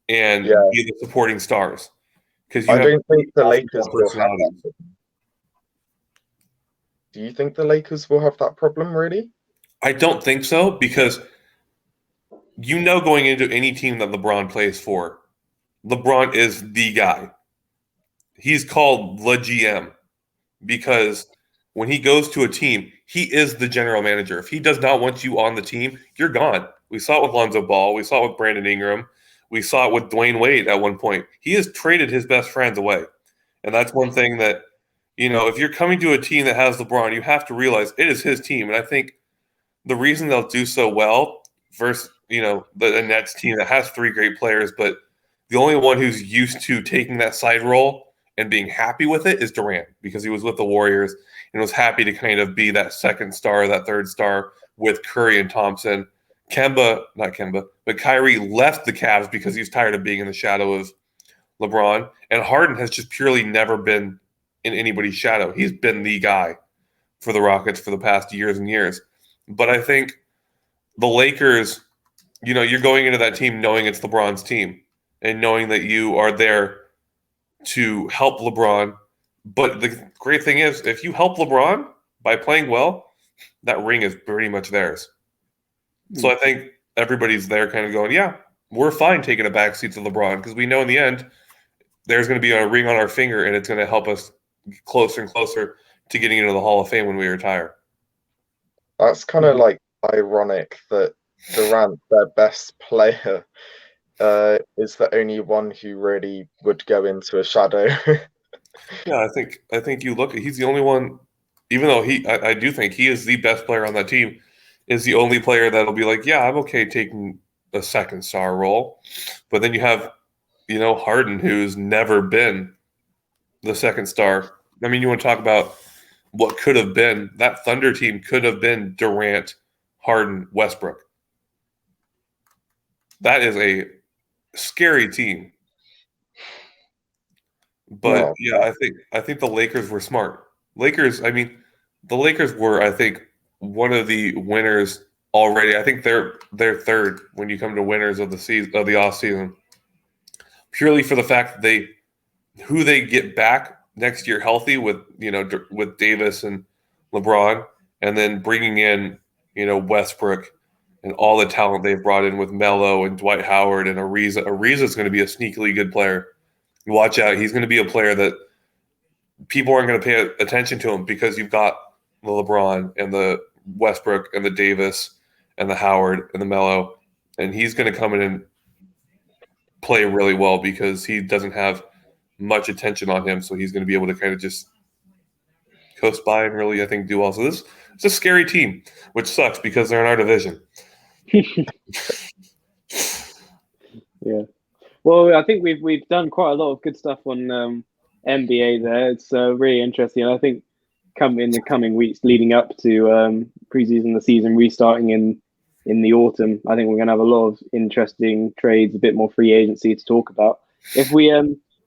D: and be the supporting stars. Because
B: I don't think the Lakers will have that. Do you think the Lakers will have that problem, really?
D: I don't think so, because going into any team that LeBron plays for, LeBron is the guy. He's called the GM because when he goes to a team, he is the general manager. If he does not want you on the team, you're gone. We saw it with Lonzo Ball. We saw it with Brandon Ingram. We saw it with Dwayne Wade at one point. He has traded his best friends away. And that's one thing that, if you're coming to a team that has LeBron, you have to realize it is his team. And I think the reason they'll do so well versus, the Nets team that has 3 great players, but the only one who's used to taking that side role and being happy with it is Durant, because he was with the Warriors and was happy to kind of be that second star, that third star with Curry and Thompson. But Kyrie left the Cavs because he's tired of being in the shadow of LeBron. And Harden has just purely never been in anybody's shadow. He's been the guy for the Rockets for the past years and years. But I think the Lakers, you're going into that team knowing it's LeBron's team and knowing that you are there to help LeBron. But the great thing is, if you help LeBron by playing well, that ring is pretty much theirs. So I think everybody's there kind of going, yeah, we're fine taking a backseat to LeBron because we know in the end there's going to be a ring on our finger and it's going to help us get closer and closer to getting into the Hall of Fame when we retire.
B: That's kind of like ironic that Durant, their best player, is the only one who really would go into a shadow.
D: Yeah, I think you look at, he's the only one, even though I do think he is the best player on that team, is the only player that'll be like, yeah, I'm okay taking a second star role. But then you have, Harden, who's never been the second star. I mean, you want to talk about what could have been. That Thunder team could have been Durant, Harden, Westbrook. That is a scary team. But yeah, I think the Lakers were smart. The Lakers were, I think, one of the winners already. I think they're third when you come to winners of the season, of the off season, purely for the fact that who they get back next year healthy with with Davis and LeBron, and then bringing in Westbrook and all the talent they've brought in with Melo and Dwight Howard and Ariza. Ariza's going to be a sneakily good player. Watch out, he's going to be a player that people aren't going to pay attention to him because you've got the LeBron and the Westbrook and the Davis and the Howard and the Melo, and he's going to come in and play really well because he doesn't have much attention on him, so he's going to be able to kind of just coast by and really, I think, do well. So it's a scary team, which sucks because they're in our division.
A: Yeah. Well, I think we've done quite a lot of good stuff on NBA there. It's really interesting. I think in the coming weeks leading up to preseason, the season restarting in the autumn, I think we're going to have a lot of interesting trades, a bit more free agency to talk about. If we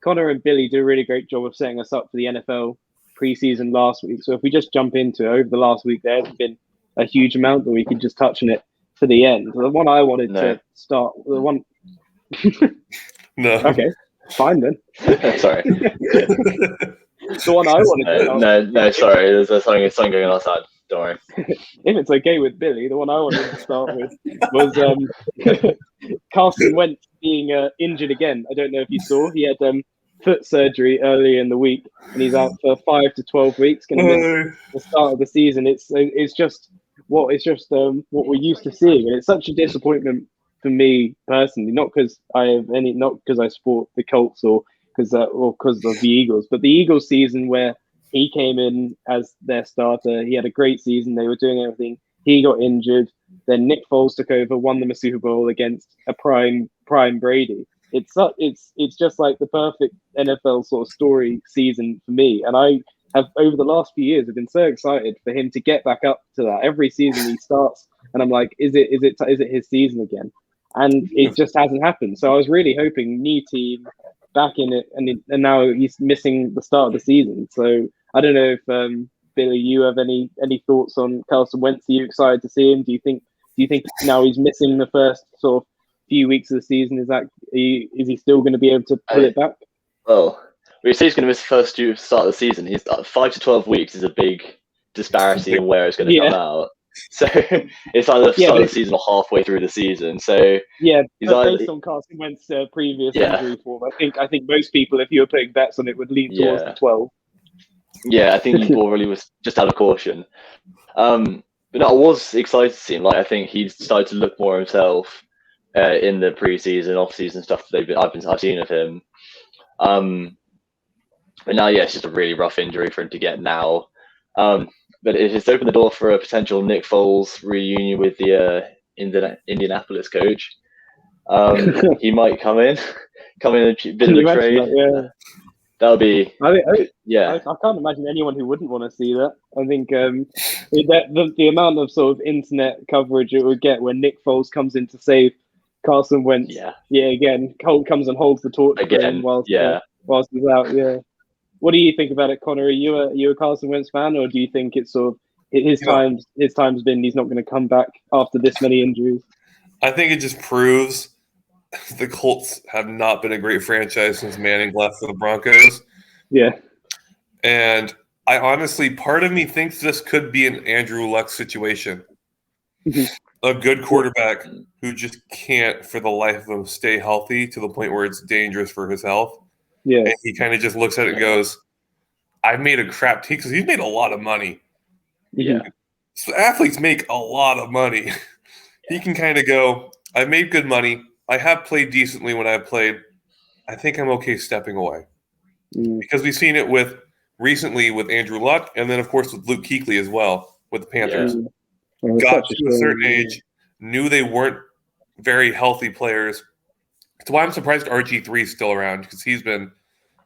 A: Conor and Billy do a really great job of setting us up for the NFL preseason last week. So if we just jump into it, over the last week, there's been a huge amount, but we could just touch on it for the end. The one I wanted to start, the one.
D: No.
A: Okay, fine then.
C: Sorry.
A: The one I wanted to start.
C: No, sorry. There's something going on outside. Don't worry.
A: If it's okay with Billy, the one I wanted to start with was Carson Wentz being injured again. I don't know if you saw. He had foot surgery earlier in the week, and he's out for 5 to 12 weeks. Going to miss the start of the season. It's just what we're used to seeing, and it's such a disappointment for me personally. Not because I support the Colts or because of the Eagles, but the Eagles season where he came in as their starter. He had a great season. They were doing everything. He got injured. Then Nick Foles took over, won them a Super Bowl against a prime Brady. It's just like the perfect NFL sort of story season for me. And I have, over the last few years, have been so excited for him to get back up to that. Every season he starts and I'm like, is it his season again? And it just hasn't happened. So I was really hoping new team back in it, and now he's missing the start of the season. So I don't know if Billy, you have any thoughts on Carson Wentz? Are you excited to see him? Do you think now he's missing the first sort of few weeks of the season? Is he still going to be able to pull it back?
C: Well, we say he's going to miss the first start of the season. He's 5 to 12 weeks is a big disparity in where it's going to come out. So it's either the start of the season or halfway through the season. So
A: based on Carson Wentz's previous injury form, I think most people, if you were putting bets on it, would lean towards the 12.
C: Yeah, I think he probably was just out of caution. But no, I was excited to see him. Like, I think he's started to look more himself in the preseason, off-season stuff that I've seen of him. But now, it's just a really rough injury for him to get now. But it's opened the door for a potential Nick Foles reunion with the Indianapolis coach. He might come in and bit of a trade. That would be.
A: I can't imagine anyone who wouldn't want to see that. I think the amount of sort of internet coverage it would get when Nick Foles comes in to save Carson Wentz. Again, Colt comes and holds the torch again whilst he's out. Yeah. What do you think about it, Conor? Are you a Carson Wentz fan, or do you think it's sort of his time's been, he's not going to come back after this many injuries?
D: I think it just proves the Colts have not been a great franchise since Manning left for the Broncos.
A: Yeah.
D: And I honestly, part of me thinks this could be an Andrew Luck situation. A good quarterback who just can't, for the life of him, stay healthy to the point where it's dangerous for his health.
A: Yeah.
D: And he kind of just looks at it and goes, I've made a crap team, because he's made a lot of money.
A: Yeah.
D: So athletes make a lot of money. He can kind of go, I've made good money. I have played decently when I've played. I think I'm okay stepping away. Because we've seen it recently with Andrew Luck, and then, of course, with Luke Kuechly as well with the Panthers. Got to a certain age, knew they weren't very healthy players. That's why I'm surprised RG3 is still around, because he's been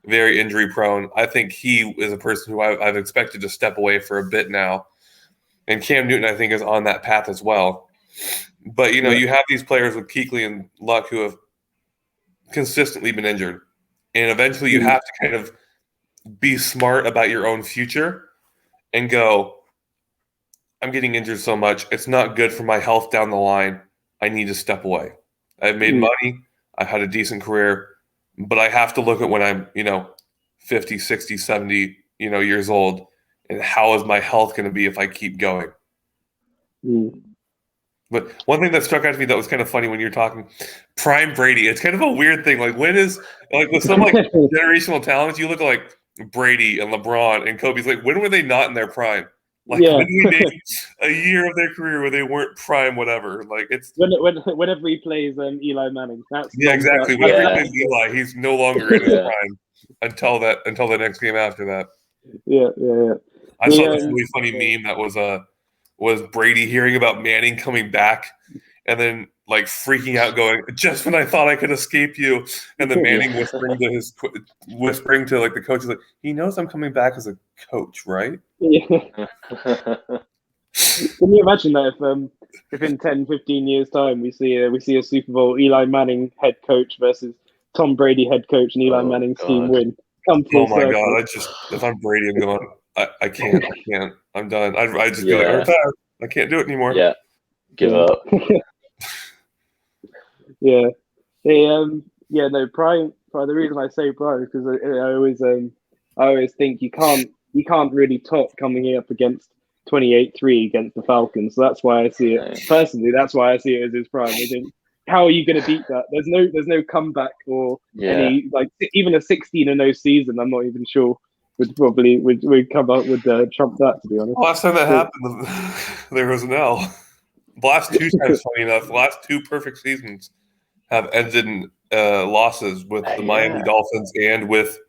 D: very injury prone. I think he is a person who I've expected to step away for a bit now. And Cam Newton, I think, is on that path as well. But, you have these players with Kuechly and Luck who have consistently been injured. And eventually you have to kind of be smart about your own future and go, I'm getting injured so much. It's not good for my health down the line. I need to step away. I've made money. I've had a decent career. But I have to look at when I'm, 50, 60, 70, years old. And how is my health going to be if I keep going? But one thing that struck out to me that was kind of funny when you're talking prime Brady, it's kind of a weird thing. Like, when is, like, with some generational talents, you look like Brady and LeBron and Kobe's, like, when were they not in their prime? Like, when do we name a year of their career where they weren't prime, whatever? Like, it's
A: whenever he plays Eli Manning.
D: Exactly. Whenever he plays Eli, he's no longer in his prime until the next game after that.
A: Yeah.
D: I saw this really funny meme that was Brady hearing about Manning coming back and then, like, freaking out, going, just when I thought I could escape you. And then Manning whispering to like the coach, like, he knows I'm coming back as a coach, right?
A: Yeah. Can you imagine that if in 10, 15 years time we see a Super Bowl Eli Manning head coach versus Tom Brady head coach and Eli Manning's team win? Come full circle.
D: God! If I'm Brady, I'm going, I can't. I'm done. I just be like, I'm tired. I can't do it anymore.
C: Yeah, give up.
A: Yeah. Prime. The reason I say prime is because I always think you can't really top coming up against 28-3 against the Falcons. So that's why I see it personally. That's why I see it as his prime. I think, how are you going to beat that? There's no comeback or any, like, even a 16-0 season. I'm not even sure would come up with trump that, to be honest.
D: Last time that happened, there was an L. The last two times, funny enough, the last two perfect seasons have ended in losses with the Miami Dolphins and with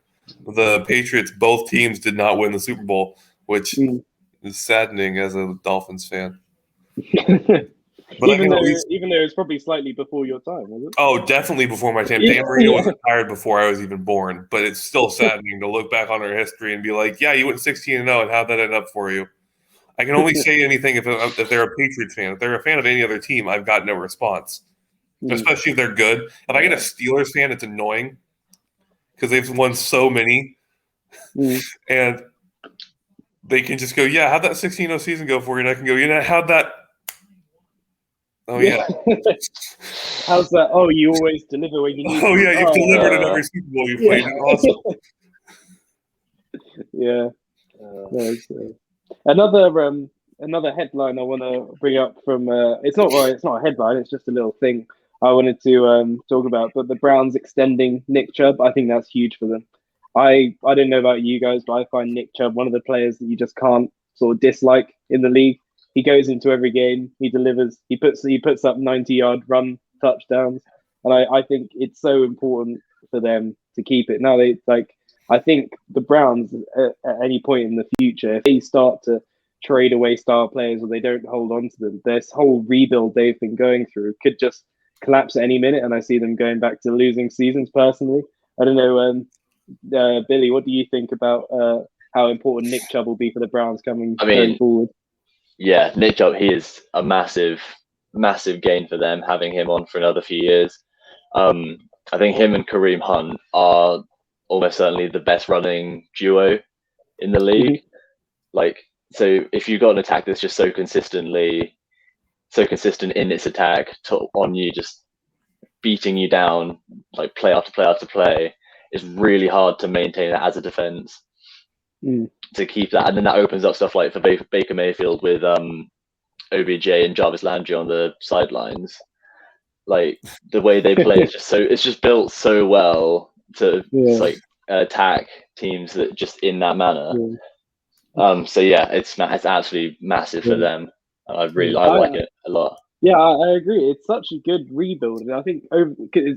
D: the Patriots. Both teams did not win the Super Bowl, which is saddening as a Dolphins fan. But
A: even though it's probably slightly before your time, was it?
D: Oh, definitely before my time. Dan Marino was retired before I was even born, but it's still saddening to look back on our history and be like, yeah, you went 16-0, and how'd that end up for you? I can only say anything if they're a Patriots fan. If they're a fan of any other team, I've got no response, especially if they're good. If I get a Steelers fan, it's annoying because they've won so many, and they can just go, yeah, how'd that 16-0 season go for you? And I can go, how'd that – oh, yeah.
A: How's that? Oh, you always deliver when you need
D: Oh, yeah, you've delivered in every Super Bowl you've played. Awesome.
A: Yeah. Another headline I want to bring up from it's not a headline, it's just a little thing I wanted to talk about. But the Browns extending Nick Chubb, I think that's huge for them. I don't know about you guys, but I find Nick Chubb one of the players that you just can't sort of dislike in the league. He goes into every game, he delivers, he puts up 90-yard run touchdowns, and I think it's so important for them to keep it. Now I think the Browns at any point in the future, if they start to trade away star players or they don't hold on to them, this whole rebuild they've been going through could just collapse at any minute, and I see them going back to losing seasons personally. I don't know, Billy, what do you think about how important Nick Chubb will be for the Browns going forward?
C: Yeah, Nick Chubb, he is a massive, massive gain for them, having him on for another few years. I think him and Kareem Hunt are almost certainly the best running duo in the league. So if you've got an attack that's just so consistent in its attack on you, just beating you down like play after play after play, it's really hard to maintain that as a defense. To keep that, and then that opens up stuff like for Baker Mayfield with OBJ and Jarvis Landry on the sidelines. Like the way they play is it's just built so well to attack teams that just in that manner. So yeah, it's absolutely massive for them. I like it a lot.
A: Yeah, I agree. It's such a good rebuild, and I think in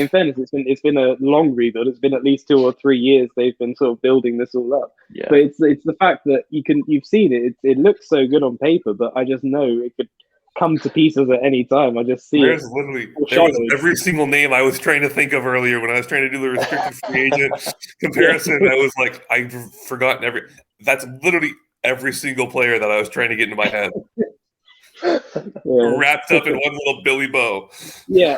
A: fairness, it's been a long rebuild. It's been at least 2 or 3 years they've been sort of building this all up.
C: Yeah.
A: But it's the fact that you've seen it. It looks so good on paper, but I just know it could come to pieces at any time. I just see
D: there was every single name I was trying to think of earlier when I was trying to do the restricted free agent comparison. I was like, I've forgotten that's literally every single player that I was trying to get into my head. Wrapped up in one little Billy bow.
A: Yeah.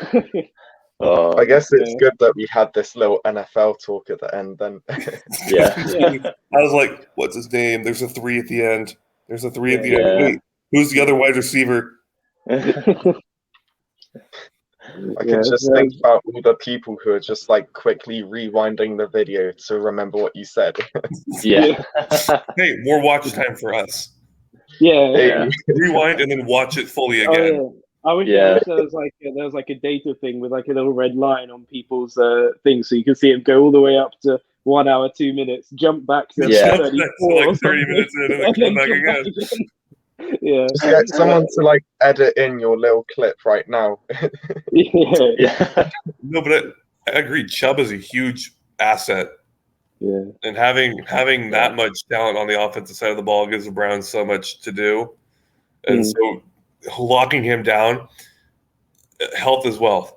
B: I guess it's good that we had this little NFL talk at the end then.
C: Yeah.
D: I was like, what's his name? There's a 3 at the end. Wait, who's the other wide receiver?
B: I can just think about all the people who are just like quickly rewinding the video to remember what you said.
C: Yeah.
D: Hey, more watch time for us.
A: Yeah.
D: Rewind and then watch it fully again.
A: I wish there was like a data thing with like a little red line on people's things, so you can see them go all the way up to 1 hour 2 minutes, jump back to 34
D: like 30 minutes in, and then come back again.
A: Yeah.
B: Just get someone to like edit in your little clip right now.
A: Yeah.
D: No, but I agree. Chubb is a huge asset.
A: Yeah.
D: And having that much talent on the offensive side of the ball gives the Browns so much to do. And so locking him down, health is wealth.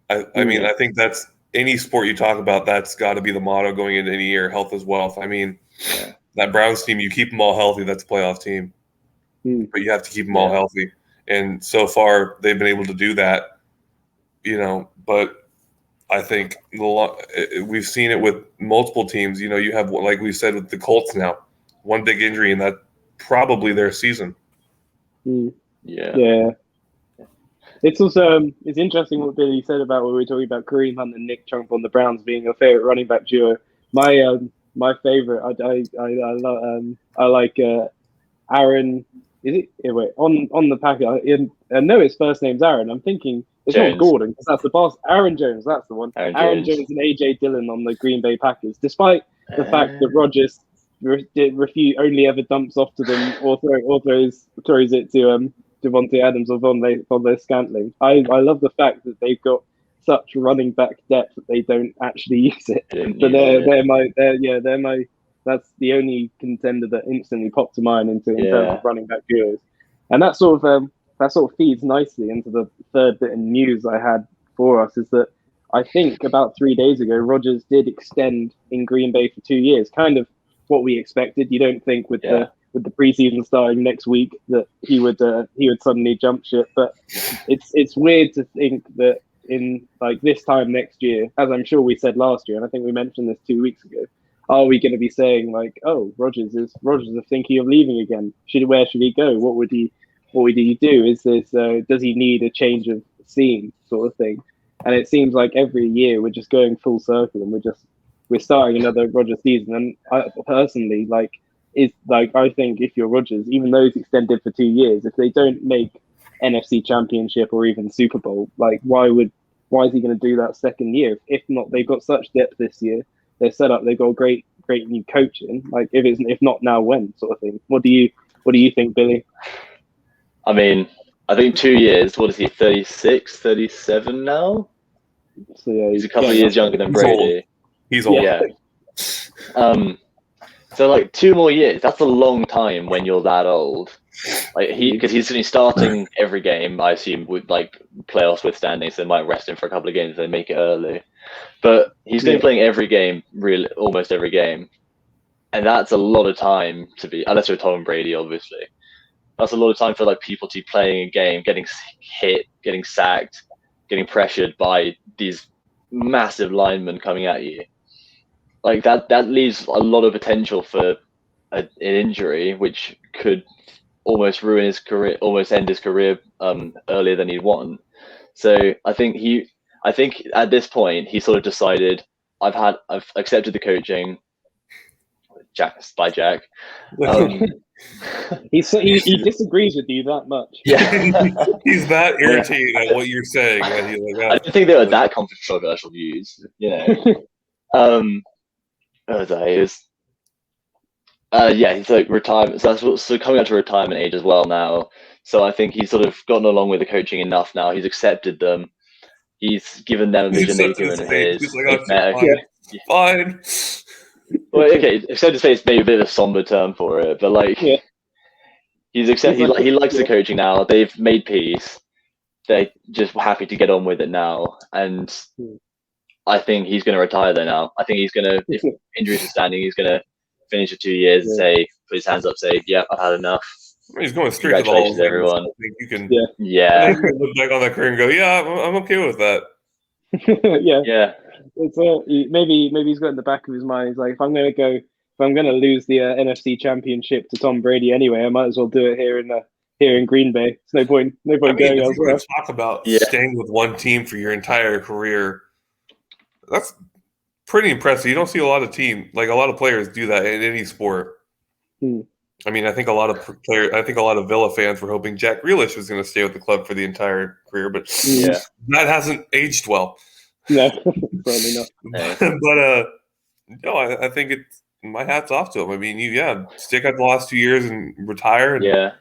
D: I mean, I think that's any sport you talk about, that's got to be the motto going into any year. Health is wealth. I mean, that Browns team, you keep them all healthy, that's a playoff team. But you have to keep them all healthy. And so far, they've been able to do that, but I think we've seen it with multiple teams. You have, like we said, with the Colts now, one big injury, and that's probably their season.
A: Yeah. It's also it's interesting what Billy said about when we were talking about Kareem Hunt and Nick Chubb on the Browns being a favorite running back duo. My favorite, I like Aaron. Is it? Wait, on the packet. I know his first name's Aaron. I'm thinking it's
C: Jones.
A: not Gordon because that's the boss. Aaron Jones, that's the one. Aaron Jones and AJ Dillon on the Green Bay Packers. Despite the fact that Rodgers only ever dumps off to them or throws it to Devontae Adams or Von their Scantling. I love the fact that they've got such running back depth that they don't actually use it. But they're my. That's the only contender that instantly popped to mind in terms of running back duos, and that sort of feeds nicely into the third bit of news I had for us. Is that I think about 3 days ago, Rodgers did extend in Green Bay for 2 years, kind of what we expected. You don't think with the with the preseason starting next week that he would suddenly jump ship. But it's weird to think that in like this time next year, as I'm sure we said last year, and I think we mentioned this 2 weeks ago, are we going to be saying like, oh, Rodgers is thinking of leaving again? Where should he go? What would he do? Is this does he need a change of scene sort of thing? And it seems like every year we're just going full circle, and we're starting another Rodgers season. And I personally I think if you're Rodgers, even though it's extended for 2 years, if they don't make NFC Championship or even Super Bowl, like why is he going to do that second year? If not, they've got such depth this year. They're set up. They've got great new coaching. Like if not now, when sort of thing. What do you think, Billy?
C: I mean, I think 2 years. What is he? 36, 37 now.
A: So yeah,
C: he's a couple of years younger than Brady.
D: He's old.
C: Yeah. So like 2 more years. That's a long time when you're that old. Like because he's starting every game. I assume with like playoffs withstanding, so they might rest him for a couple of games. They make it early, but he's going to be playing every game, really, almost every game, and that's a lot of time to be. Unless you're Tom Brady, obviously, that's a lot of time for like people to be playing a game, getting hit, getting sacked, getting pressured by these massive linemen coming at you. Like that leaves a lot of potential for an injury, which could almost ruin his career, almost end his career earlier than he'd want. So I think at this point he sort of decided I've accepted the coaching. Jack.
A: He disagrees with you that much.
C: Yeah,
D: he's that irritated at what you're saying. That he's like,
C: I didn't think they were that controversial views. You know, he's like retirement. So coming up to retirement age as well now. So I think he's sort of gotten along with the coaching enough now. He's accepted them. He's given them a vision they've given his.
D: He's like, fine.
C: Well, okay, accepted space maybe a bit of a somber term for it, but like he's accepted. He likes the coaching now. They've made peace. They're just happy to get on with it now, and I think he's going to retire there now. I think he's going to, if injuries are standing, he's going to finish for 2 years and put his hands up, say, "Yeah, I've had enough."
D: I mean, he's going straight to the Hall of Fame.
C: Everyone.
D: I think you can,
C: yeah.
D: Look back on that career and go, "Yeah, I'm okay with that."
A: Yeah. It's maybe he's got in the back of his mind. He's like, if I'm going to lose the NFC Championship to Tom Brady anyway, I might as well do it here in Green Bay. It's no point going elsewhere.
D: Talk about staying with one team for your entire career. That's pretty impressive. You don't see a lot of players do that in any sport. I mean, I think a lot of Villa fans were hoping Jack Grealish was going to stay with the club for the entire career, but that hasn't aged well.
A: No, probably not.
D: But no, I think it's my hat's off to him. I mean, stick out the last 2 years and retire and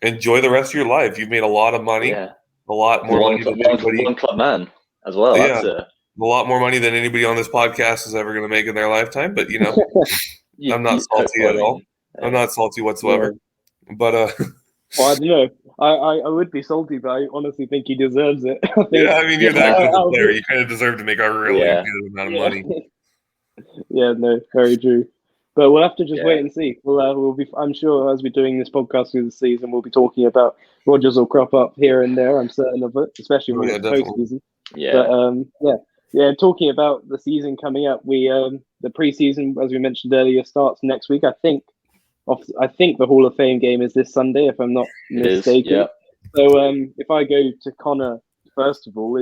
D: enjoy the rest of your life. You've made a lot of money, a lot more money than anybody.
C: One club man as well.
D: Yeah, a lot more money than anybody on this podcast is ever going to make in their lifetime. But I'm not salty at all. I'm not salty whatsoever. Yeah. But
A: well, I don't know. I would be salty, but I honestly think he deserves it.
D: I mean, you're that good of a player. You kind of deserve to make a really good amount of money.
A: Yeah, no, very true. But we'll have to just wait and see. We'll be. I'm sure as we're doing this podcast through the season, we'll be talking about Rodgers will crop up here and there. I'm certain of it, especially when it's postseason. Yeah. But talking about the season coming up, the preseason, as we mentioned earlier, starts next week. I think the Hall of Fame game is this Sunday, if I'm not mistaken. So if I go to Conor, first of all,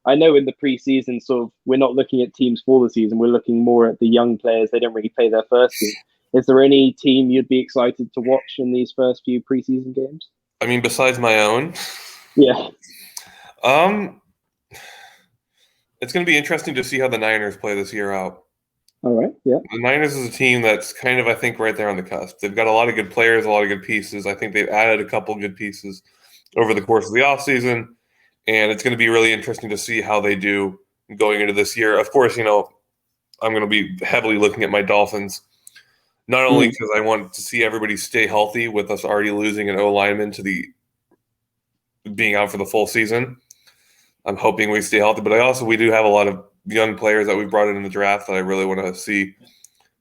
A: I know in the preseason, sort of, we're not looking at teams for the season. We're looking more at the young players. They don't really play their first game. Is there any team you'd be excited to watch in these first few preseason games?
D: I mean, besides my own?
A: Yeah.
D: It's going to be interesting to see how the Niners play this year out.
A: All right, yeah.
D: The Niners is a team that's kind of, I think, right there on the cusp. They've got a lot of good players, a lot of good pieces. I think they've added a couple good pieces over the course of the offseason, and it's going to be really interesting to see how they do going into this year. Of course, I'm going to be heavily looking at my Dolphins, not only because I want to see everybody stay healthy with us already losing an O-lineman to the being out for the full season. I'm hoping we stay healthy, but we do have a lot of young players that we brought in the draft that I really want to see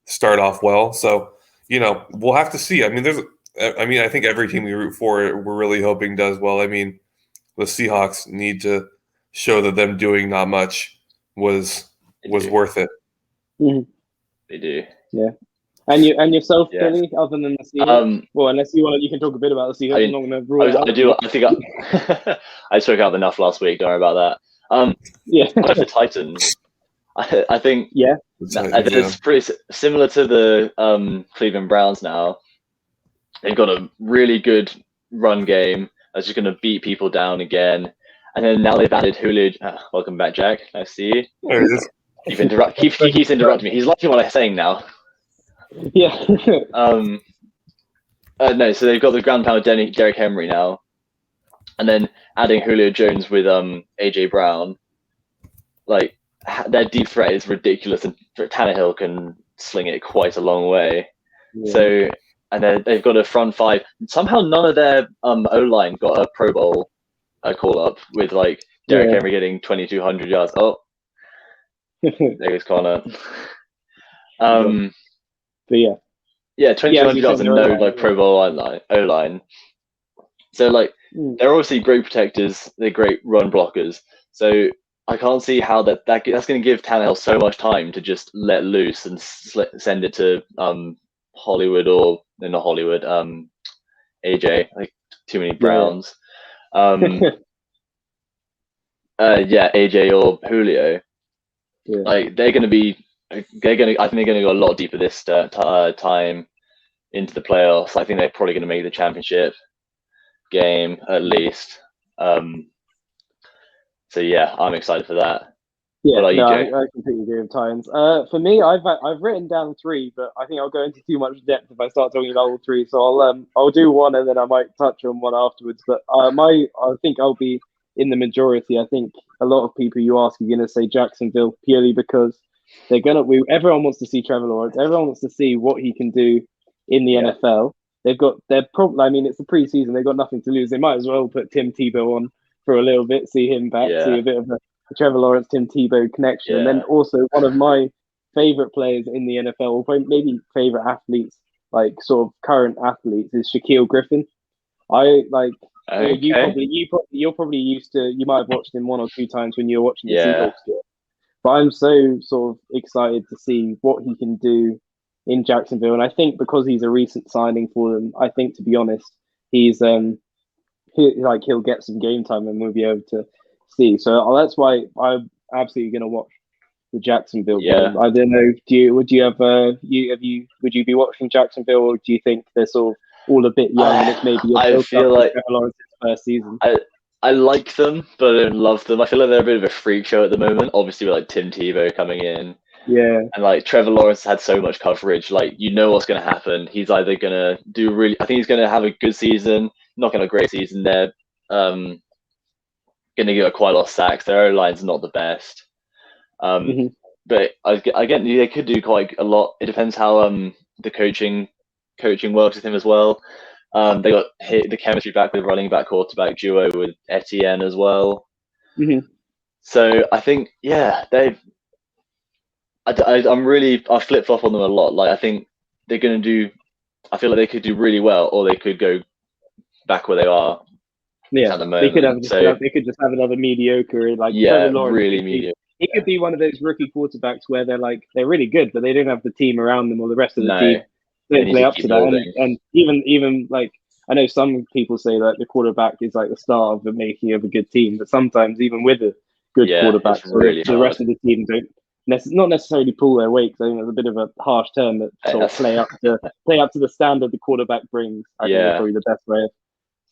D: start off well. So, we'll have to see. I mean, I think every team we root for, we're really hoping does well. I mean, the Seahawks need to show that them doing not much was worth it.
A: Mhm.
C: They do.
A: Yeah. And yourself,
C: Yeah.
A: Billy, other than the Seahawks? Well, unless you can talk a bit about the Seahawks. I'm not going to rule it out.
C: I do. I think I spoke out enough last week. Don't worry about that.
A: Yeah.
C: The Titans. I think it's pretty similar to the Cleveland Browns now. They've got a really good run game that's just going to beat people down again. And then now they've added Julio. Welcome back, Jack. Nice to see you.
D: There it is.
C: He keeps interrupting me. He's liking what I'm saying now.
A: Yeah.
C: No, so they've got the ground pound Derrick Henry now. And then adding Julio Jones with AJ Brown. Like, their deep threat is ridiculous, and Tannehill can sling it quite a long way. Yeah. So, and then they've got a front five. Somehow none of their O-line got a Pro Bowl call up with like Derrick Henry getting 2,200 yards. Oh, there goes Conor.
A: But yeah,
C: 2,200 yards and no like Pro Bowl O-line. So like they're obviously great protectors. They're great run blockers. So I can't see how that's going to give Tannehill so much time to just let loose and send it to Hollywood or not Hollywood, AJ. Like too many Browns. AJ or Julio. Yeah. Like I think they're going to go a lot deeper this time into the playoffs. I think they're probably going to make the championship game at least. So yeah, I'm excited for that.
A: Yeah, I completely agree with Titans. For me, I've written down 3, but I think I'll go into too much depth if I start talking about all 3. So I'll do one and then I might touch on one afterwards. But I think I'll be in the majority. I think a lot of people you ask are going to say Jacksonville purely because everyone wants to see Trevor Lawrence. Everyone wants to see what he can do in the NFL. It's the preseason. They've got nothing to lose. They might as well put Tim Tebow on for a little bit, see him back, see a bit of a Trevor Lawrence, Tim Tebow connection. And then also one of my favorite players in the NFL, or maybe favorite athletes, like sort of current athletes, is Shaquille Griffin. You're probably used to, you might have watched him 1 or 2 times when you were watching the Seahawks. But I'm so sort of excited to see what he can do in Jacksonville. And I think because he's a recent signing for them, I think, to be honest, he'll get some game time and we'll be able to see. So that's why I'm absolutely going to watch the Jacksonville game. I don't know. Would you be watching Jacksonville, or do you think they're sort of all a bit young and it's maybe
C: I feel like
A: Lawrence's first season?
C: I like them, but I don't love them. I feel like they're a bit of a freak show at the moment. Obviously, with like Tim Tebow coming in. Yeah. And like Trevor Lawrence had so much coverage. Like, what's going to happen. He's either going to I think he's going to have a good season, not going to have a great season. They're going to get quite a lot of sacks. Their O-line's not the best. But again, they could do quite a lot. It depends how the coaching works with him as well. They got the chemistry back with running back quarterback duo with Etienne as well. So I think I flip flop on them a lot. Like I think they're going to do. I feel like they could do really well, or they could go back where they are.
A: Yeah,
C: at the moment.
A: They could just have another mediocre,
C: really mediocre.
A: He could be one of those rookie quarterbacks where they're really good, but they don't have the team around them or the rest of the team. They don't play up to that. And even like, I know some people say that the quarterback is like the start of the making of a good team, but sometimes even with a good quarterback, the rest of the team don't not necessarily pull their weight. I think that's a bit of a harsh term, but sort of play up to the standard the quarterback brings. I think that's probably the best way of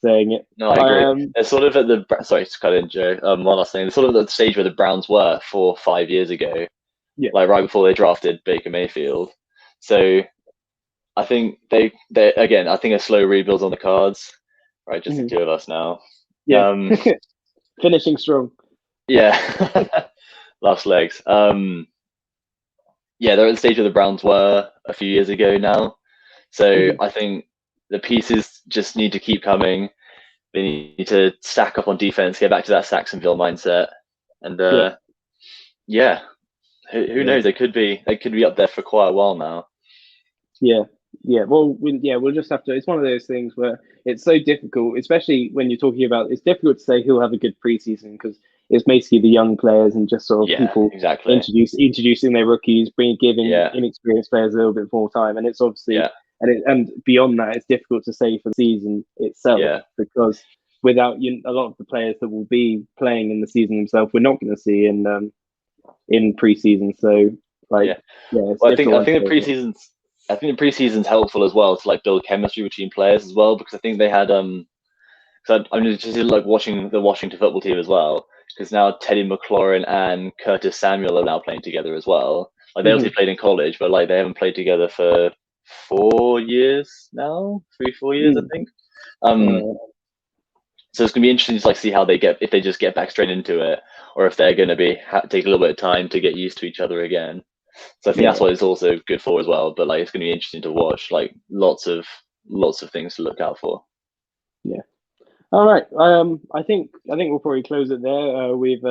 A: saying it.
C: No, I agree. They're sort of at the sorry to cut in, Joe. One last thing. They're sort of at the stage where the Browns were 4 or 5 years ago. Yeah. Like right before they drafted Baker Mayfield. So I think they again. I think a slow rebuild's on the cards. Right, just the two of us now.
A: Yeah. Finishing strong.
C: Yeah. Last legs. They're at the stage where the Browns were a few years ago now. So I think the pieces just need to keep coming. They need to stack up on defense, get back to that Saxonville mindset, and who knows? They could be up there for quite a while now.
A: Yeah, Yeah, well, we'll just have to. It's one of those things where it's so difficult, especially when you're talking about. It's difficult to say who'll have a good preseason because it's basically the young players and just sort of
C: Yeah,
A: people
C: exactly.
A: introducing their rookies, giving
C: Yeah.
A: inexperienced players a little bit more time, and it's obviously
C: Yeah.
A: and beyond that, it's difficult to say for the season itself
C: Yeah.
A: because without a lot of the players that will be playing in the season themselves, we're not going to see in preseason. So
C: Well, I think the preseason's helpful as well to like build chemistry between players as well, because I think they had so I'm just like watching the Washington football team as well, because now Teddy McLaurin and Curtis Samuel are now playing together as well. Like they obviously played in college, but like they haven't played together for 4 years now, 3-4 years I think. So it's gonna be interesting to like see how they get, if they just get back straight into it, or if they're gonna take a little bit of time to get used to each other again. So I think that's what it's also good for as well. But like it's gonna be interesting to watch, like lots of things to look out for.
A: Yeah. All right. I think we'll probably close it there. We've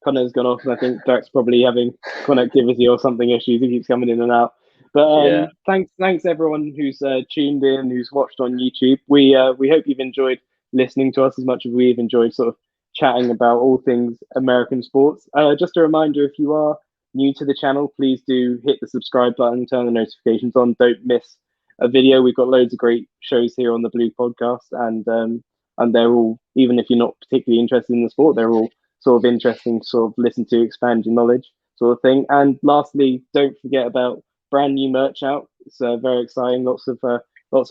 A: Conor's gone off, and I think Derek's probably having connectivity or something issues. He keeps coming in and out. But thanks everyone who's tuned in, who's watched on YouTube. We hope you've enjoyed listening to us as much as we've enjoyed sort of chatting about all things American sports. Just a reminder, if you are new to the channel, please do hit the subscribe button, turn the notifications on. Don't miss a video. We've got loads of great shows here on the Blue Podcast, and they're all, even if you're not particularly interested in the sport, they're all sort of interesting to sort of listen to, expand your knowledge, sort of thing. And lastly, don't forget about brand new merch out. It's very exciting. Lots of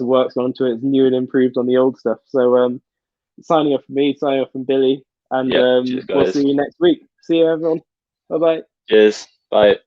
A: work's gone into it. It's new and improved on the old stuff. So signing off from me, signing off from Billy, and
C: cheers,
A: we'll see you next week. See you, everyone. Bye bye.
C: Cheers. Bye.